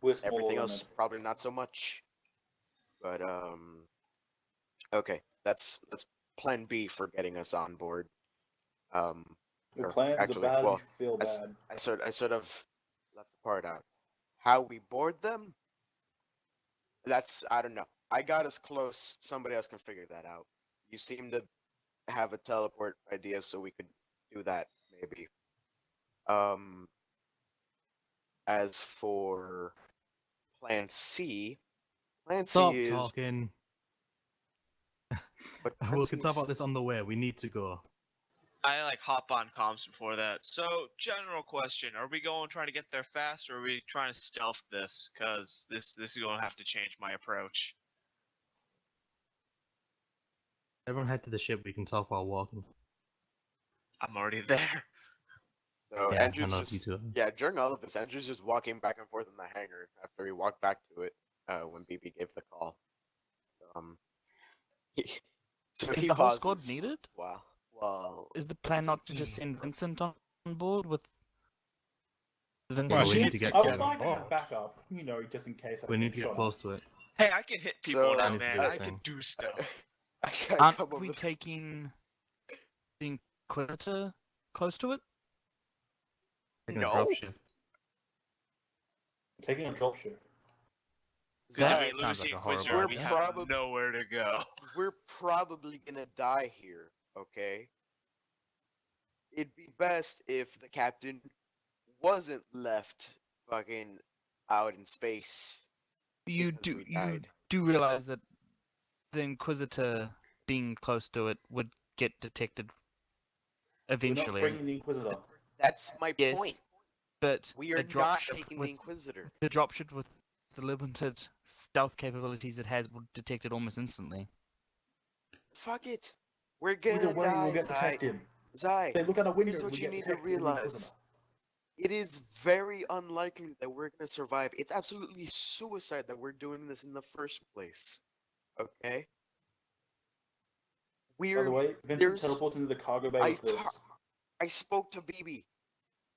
We're smaller Everything than else it. probably not so much. But okay, that's Plan B for getting us on board. Your or plans actually, are bad. well, You feel I s- bad. I sort of left the part out. How we board them? That's, I don't know. I got us close. Somebody else can figure that out. You seem to have a teleport idea, so we could do that maybe. As for Plan C, Plan Stop C is talking. but Plan We C can talk is- about this on the way. We need to go. I like hop on comms before that. So, general question: are we going trying to get there fast, or are we trying to stealth this? Cause this is going to have to change my approach. Everyone head to the ship. We can talk while walking. I'm already there. So Yeah, I Andrew's know you just two are. yeah. During all of this, Andrew's just walking back and forth in the hangar after he walked back to it when BB gave the call. So Is he the whole pauses squad for a needed? while Is the plan not to just send Vincent on board with Well, Vincent? we she need needs to to get I get would on like to have board. backup, just in case I We get need to get shot close at. to it. Hey, I can hit people So- now, Needs to man. be a I can thing. do stuff. I gotta Aren't come up we with taking the Inquisitor close to it? Taking No. a drop ship. Taking a dropship. Because if That we sounds lose like the a horrible Inquisitor, we idea. have Probab- nowhere to go. We're probably gonna die here. Okay. It'd be best if the captain wasn't left fucking out in space. You because do we you died. do realize that the Inquisitor being close to it would get detected We're not eventually. bringing the Inquisitor. That's my Yes, point. but We are a not dropship taking the with Inquisitor. the dropship with the limited stealth capabilities it has will detect it almost instantly. Fuck it. We're Either gonna way, die, we'll get Zai. detected. Zai, They look out a window. here's what we you get need to detected with the realize. Inquisitor. It is very unlikely that we're gonna survive. It's absolutely suicide that we're doing this in the first place. Okay? By the We're way, Vincent there's- teleports into the cargo bay I with this. I spoke to BB.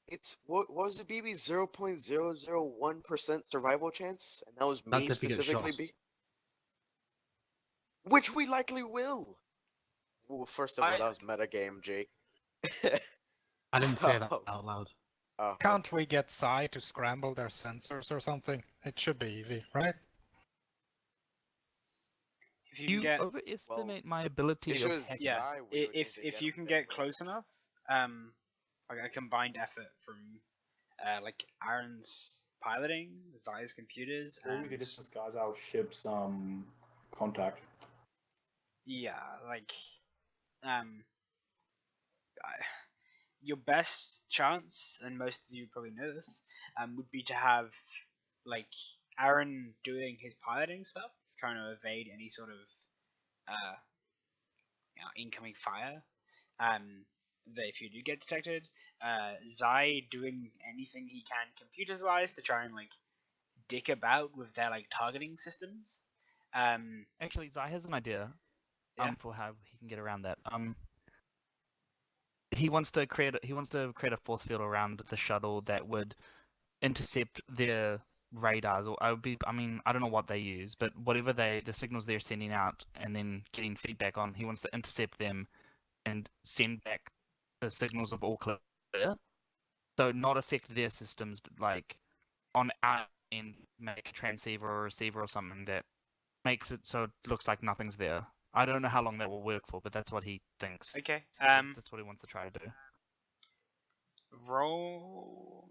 It's what was it, BB? 0.001% survival chance, and that was me That's if you get specifically. shot. Which we likely will. Well, first of all, I- that was metagame, Jake. I didn't say that Oh. out loud. Oh, Can't we get Psy to scramble their sensors or something? It should be easy, right? If you You can get overestimate my ability issue of is hacking. yeah, Zai, we would need if to if get you him can to get go. close enough, like a combined effort from like Aaron's piloting, Zai's computers, Or we and could just disguise our ship's contact. yeah, like I- your best chance, and most of you probably know this, would be to have like Aaron doing his piloting stuff, trying to evade any sort of incoming fire. that if you do get detected, Zai doing anything he can computers-wise to try and like dick about with their like targeting systems. Actually, Zai has an idea. Yeah. For how he can get around that. He wants to create a force field around the shuttle that would intercept their radars, or I don't know what they use, but whatever the signals they're sending out and then getting feedback on, he wants to intercept them and send back the signals of all clear, so not affect their systems, but like on our end make a transceiver or receiver or something that makes it so it looks like nothing's there. I don't know how long that will work for, but that's what he thinks. Okay. That's what he wants to try to do. Roll.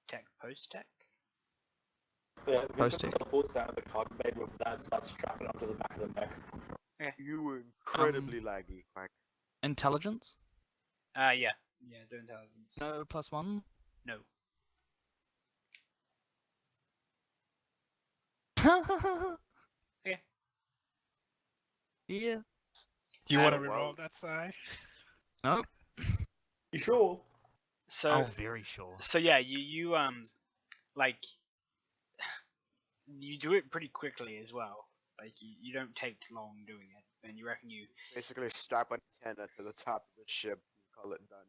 Tech post tech. Yeah, Vincent Posting. teleports down to the cargo bay with that and starts strapping onto the back of the mech. You were incredibly laggy, Quack. Intelligence? Yeah, do intelligence. No +1. No. Okay. Yeah. Do you want to Um, reroll well- that, Sai? No. You sure? So Oh, very sure. so yeah, you like you do it pretty quickly as well. Like you don't take long doing it, and you reckon you Basically, strap an antenna to the top of the ship and call it done.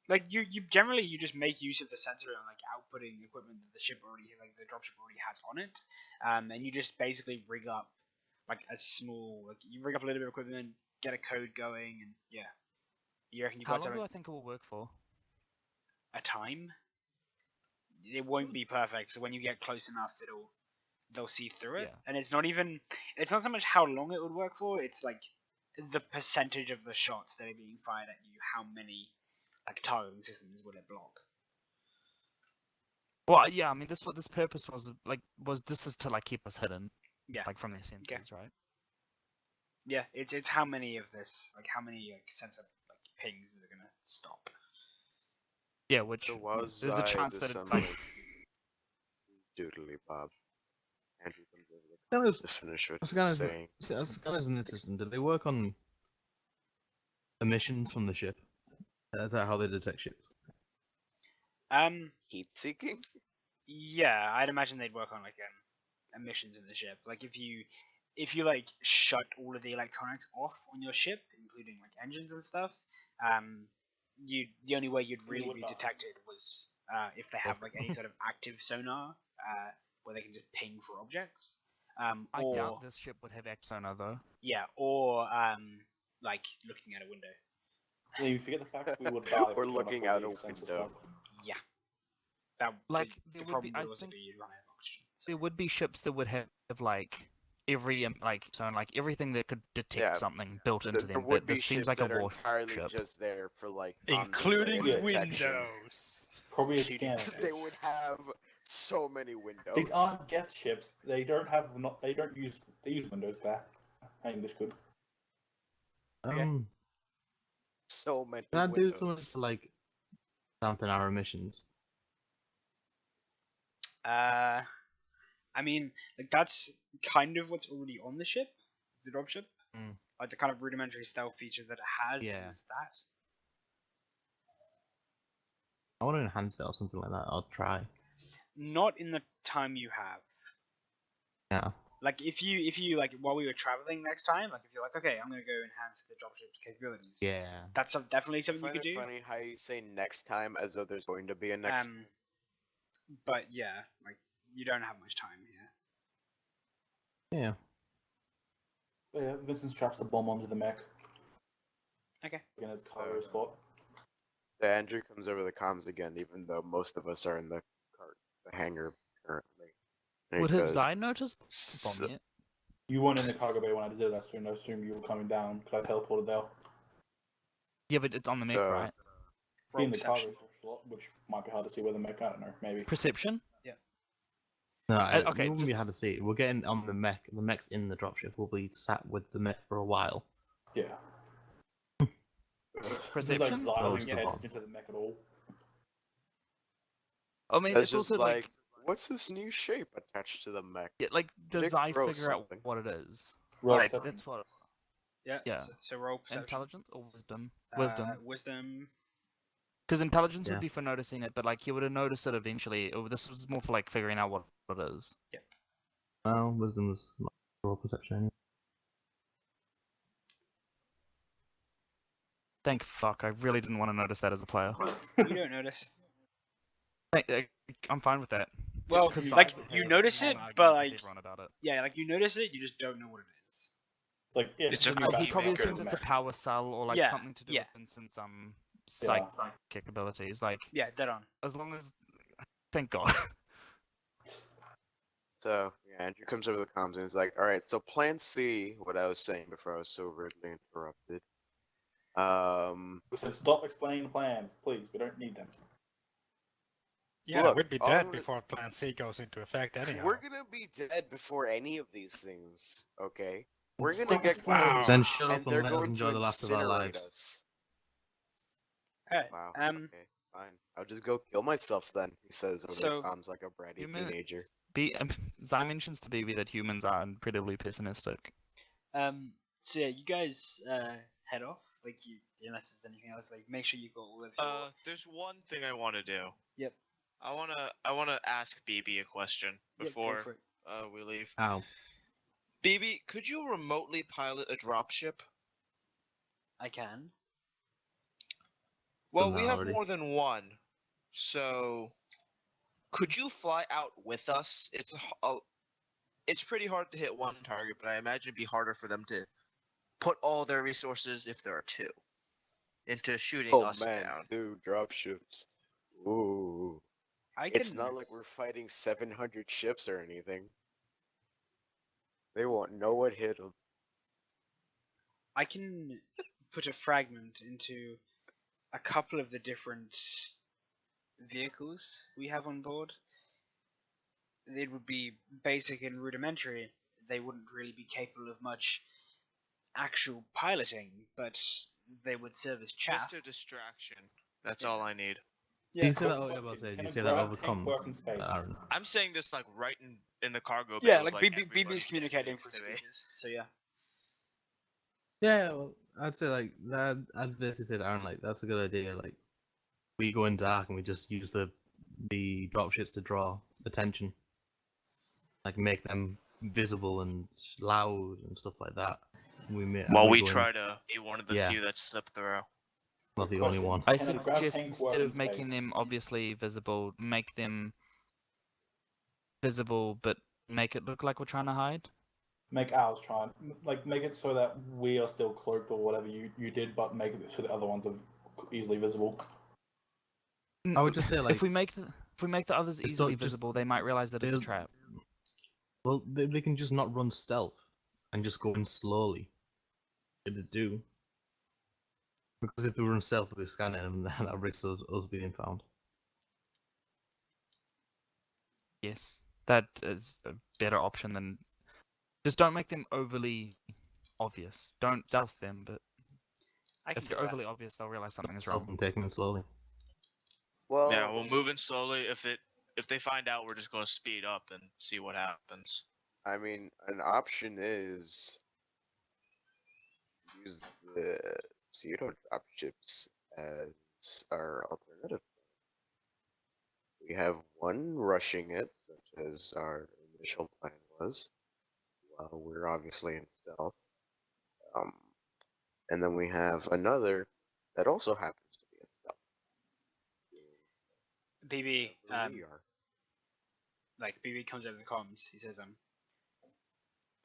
like you generally you just make use of the sensor and like outputting equipment that the ship already like the dropship already has on it, and you just basically rig up like a small like you rig up a little bit of equipment, get a code going, and yeah, you reckon you How got long do something I think it will work for? a time. It won't be perfect, so when you get close enough, they'll see through it, Yeah. and it's not so much how long it would work for. It's like the percentage of the shots that are being fired at you. How many like targeting systems will it block? Well, yeah, I mean, this purpose this is to like keep us hidden, Yeah, like from their sensors, right? yeah. It's how many of this like how many like sensor like pings is it gonna stop? Yeah, which So was there's a chance that it, like doodly Bob. Andrew comes over Scanners, to finish what scanners, he's saying. scanners in this system, do they work on emissions from the ship? Is that how they detect ships? Heat seeking? Yeah, I'd imagine they'd work on like emissions in the ship. Like if you like shut all of the electronics off on your ship, including like engines and stuff, the only way you'd really would be not. detected was if they have like any sort of active sonar where they can just ping for objects. I Or doubt this ship would have sonar though. yeah, or like looking out a window. Yeah, you forget the fact we would die if Or we turned off looking all out these a sensor window. stuff. Yeah, that Like, the there would problem be- I would also think- be you'd run out of oxygen. So. There would be ships that would have like every like everything that could detect Yeah, something built into There them. would But be this seems ships like a that are war entirely ship. just there for like Including on-the-way Yeah. detection. windows. Probably a Shooting scan. They would have so many windows. These aren't Geth ships. They don't have they use Windows back. English good. Um, so many can I do windows. something to like dampen our emissions? I mean, like that's kind of what's already on the ship, the dropship. Mm. Like the kind of rudimentary stealth features that it has Yeah. is that. I want to enhance it or something like that. I'll try. Not in the time you have. Yeah. Like if you like while we were traveling next time, like if you're like, okay, I'm gonna go enhance the dropship's capabilities. Yeah. That's definitely I something you find could it do. funny how you say next time as though there's going to be a next. But yeah, like you don't have much time here. Yeah. Yeah, Vincent straps the bomb onto the mech. Okay. In his cargo escort. Andrew comes over the comms again, even though most of us are in the hangar currently. And Would he have goes, Zai noticed the "S- bomb yet? You weren't in the cargo bay when I did that, so I assume you were coming down because I teleported there. Yeah, but it's on the mech, So- right? Be in the Perception. cargo slot, which might be hard to see where the mech. I don't know. Maybe. Perception? No, okay, we won't be just- how to see it. We're getting on the mech. The mech's in the dropship. We'll be sat with the mech for a while. Yeah. Perception? It's like Zai Oh, doesn't it's get the bomb. into the mech at all. I mean, That's it's just also like, what's this new shape attached to the mech? yeah, like does Nick Zai throw figure out something. what it is? Right. Like, So that's what. Yeah. Yeah. So roll perception. Intelligence or wisdom? Wisdom. Wisdom. Because intelligence Yeah. would be for noticing it, but like he would have noticed it eventually. This was more for like figuring out what it is. Well, wisdom was not raw perception anyway. Thank fuck, I really didn't want to notice that as a player. You don't notice. I'm fine with that. Well, It's 'cause like, I you had notice a long it, argument but, with like, everyone about it. yeah, like you notice it, you just don't know what it is. Like, yeah, It's a new cookie He batch probably maker. assumes it's a power cell or like Yeah, something to do yeah. with Vincent's Yeah. psychic abilities. Like, Yeah, dead on. as long as, thank God. So yeah, Andrew comes over the comms and he's like, "All right, so Plan C, what I was saying before I was so rudely interrupted. We said stop explaining the plans, please. We don't need them. Yeah, Look, we'd be all dead I'm gonna- before Plan C goes into effect anyhow. We're gonna be dead before any of these things. Okay, we're Stop gonna get explaining. close, Then shut and up they're and let us going enjoy to the last of our incinerate lives. us." Alright. Wow. Okay, fine. I'll just go kill myself then. He says over So- the comms like a bratty Human- teenager. Zai mentions to BB that humans are incredibly pessimistic. So yeah, you guys head off. Like, unless there's anything else, like make sure you got all of your. There's one thing I want to do. Yep. I wanna ask BB a question Yep, go before for it. we leave. Ow. BB, could you remotely pilot a dropship? I can. Well, Done we that have already. more than one, so could you fly out with us? It's pretty hard to hit one target, but I imagine it'd be harder for them to put all their resources, if there are two, into shooting Oh us man, down. 2 dropships. Ooh. I can. It's not like we're fighting 700 ships or anything. They won't know what hit them. I can put a fragment into a couple of the different vehicles we have on board. It would be basic and rudimentary. They wouldn't really be capable of much actual piloting, but they would serve as chaff. Just a distraction. That's Yeah. all I need. Did you Yeah. say that? Quick Oh, yeah, question, about to say, can did you a say that grab over tank comms, work in space? Aaron? I'm saying this like right in the cargo bay. Yeah, with, like like BB's everybody communicating next through to me. speakers. So yeah. Yeah, well, I'd say like that. I'd basically say to Aaron like that's a good idea. Like we go in dark and we just use the dropships to draw attention, like make them visible and loud and stuff like that. While we go in- try to be one of the Yeah. few that slip through. not the Quick only question. one. I Can a grab suggest tank instead work in of making space? them obviously visible, make them visible, but make it look like we're trying to hide. Make ours try and make it so that we are still cloaked or whatever you did, but make it so the other ones are easily visible. I would just say like if we make the others just easily don't- just- visible, they might realize that it's a they'll- trap. well they can just not run stealth and just go in slowly. It'd do. Because if they run stealth, we're scanning them, then that risks us being found. Yes, that is a better option than just don't make them overly obvious. Don't stealth them, but I can if do they're that. overly obvious, they'll realize something is Stop wrong. them taking them slowly. Well, Yeah, we'll move in slowly. If they find out, we're just gonna speed up and see what happens. I mean, an option is use the pseudo dropships as our alternative. We have one rushing it, such as our initial plan was, while we're obviously in stealth. And then we have another that also happens to be in stealth. BB, Wherever we are. like BB comes over the comms. He says,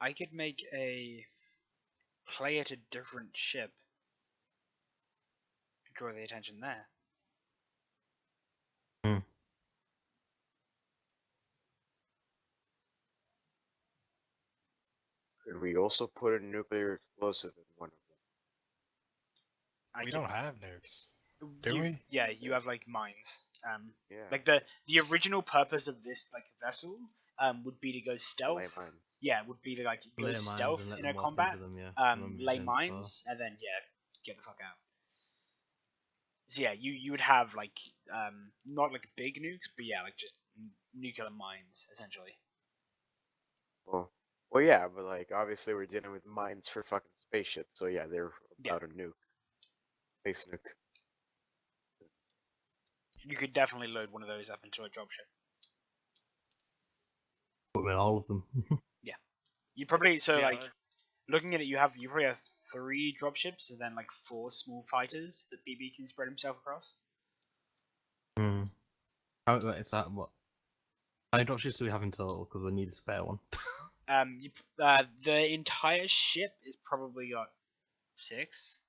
I could make a play at a different ship. Draw the attention there. Could we also put a nuclear explosive in one of them? I We could- don't have nukes. Do you, we? Yeah, you have like mines. Yeah. Like the original purpose of this like vessel would be to go stealth. lay mines. Yeah, would be to like go Lay mines stealth and let in them a walk combat. into them, yeah. I remember you Lay saying before. mines and then get the fuck out. So yeah, you would have like not like big nukes, but yeah, like just nuclear mines essentially. Well, Well, yeah, but like obviously we're dealing with mines for fucking spaceships, so yeah, they're Yeah. about a nuke, space nuke. You could definitely load one of those up into a dropship. Put in all of them. You probably Yeah. like looking at it, you probably have 3 dropships and then like 4 small fighters that BB can spread himself across. Hmm. How is that? What? How many dropships do we have in total? Because we need a spare one. The entire ship is probably got 6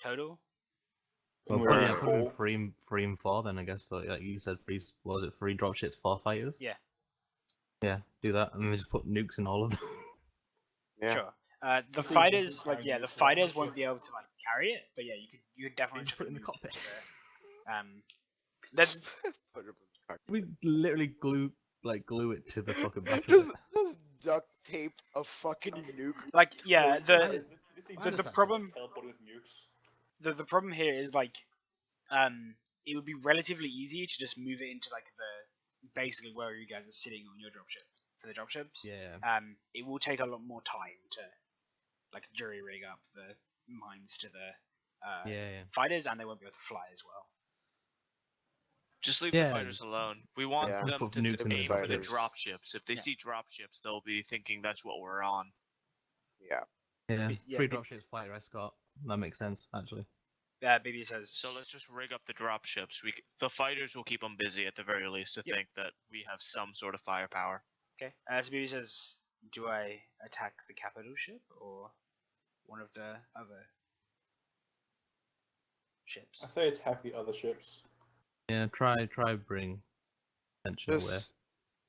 total. Well, We're probably at have put in full. 3 and 4 then, I guess. So, like you said, 3. What was it? 3 dropships, 4 fighters. Yeah. Yeah, do that, and then just put nukes in all of them. Yeah. Sure. The see, fighters, this is like, how yeah, you the select fighters the won't ship. be able to like carry it, but yeah, you could definitely Just chuck put it in the a nuke cockpit. into that. Put it in the cockpit. We literally glue it to the fucking back of just, it. just duct tape a fucking nuke. Like, yeah, This the is I the understand. problem teleporting with nukes. the problem here is like, it would be relatively easy to just move it into like the basically where you guys are sitting on your dropship for the dropships. Yeah. It will take a lot more time to like jury rig up the mines to the Yeah. fighters, and they won't be able to fly as well. Just leave Yeah. the fighters alone. We want Yeah. them Put to nukes in the aim for the fighters. dropships. If they Yeah. see dropships, they'll be thinking that's what we're on. Yeah. Yeah. Yeah, 3 but- dropships, fighter escort. That makes sense, actually. BB says. So let's just rig up the dropships. The fighters will keep them busy at the very least to Yep. think that we have some sort of firepower. Okay. So BB says, do I attack the capital ship or one of the other ships? I say attack the other ships. Yeah, try bring attention away. Just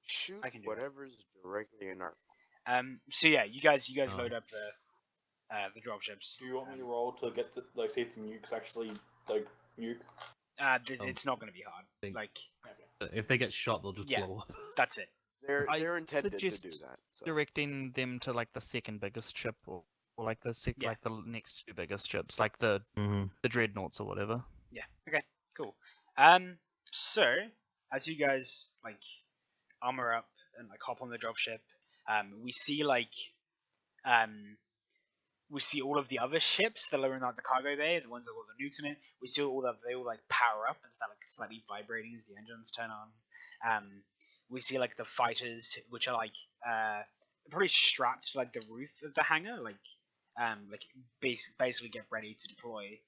shoot I can do that. whatever's directly in our. So yeah, you guys Oh. load up the dropships. Do you want me to roll to get the see if the nukes actually like nuke? It's not going to be hard. Think- Like, If they get shot, they'll just Yeah. blow up. that's it. They're I intended to suggest do that. So. Directing them to like the second biggest ship, or like the Yeah. like the next 2 biggest ships, like the Mm-hmm. dreadnoughts or whatever. Yeah. Okay. Cool. So as you guys like armor up and like hop on the dropship, we see we see all of the other ships that are in like the cargo bay, the ones that got the nukes in it. We see all that they all like power up and start like slightly vibrating as the engines turn on. We see like the fighters, which are like probably strapped to like the roof of the hangar, like basically get ready to deploy.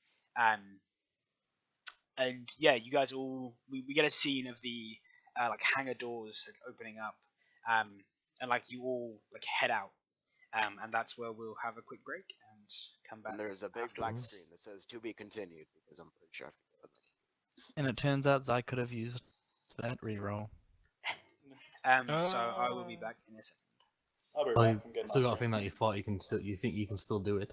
And yeah, you guys all we get a scene of the like hangar doors like, opening up, and like you all like head out. And that's where we'll have a quick break and come back. And there's a big black afterwards. screen that says "to be continued" because I'm pretty sure I have to go. And it turns out Zai could have used that reroll. So I will be back in a second. I'll be Well, back. you I'm getting still got my a thing that you think you can still do it.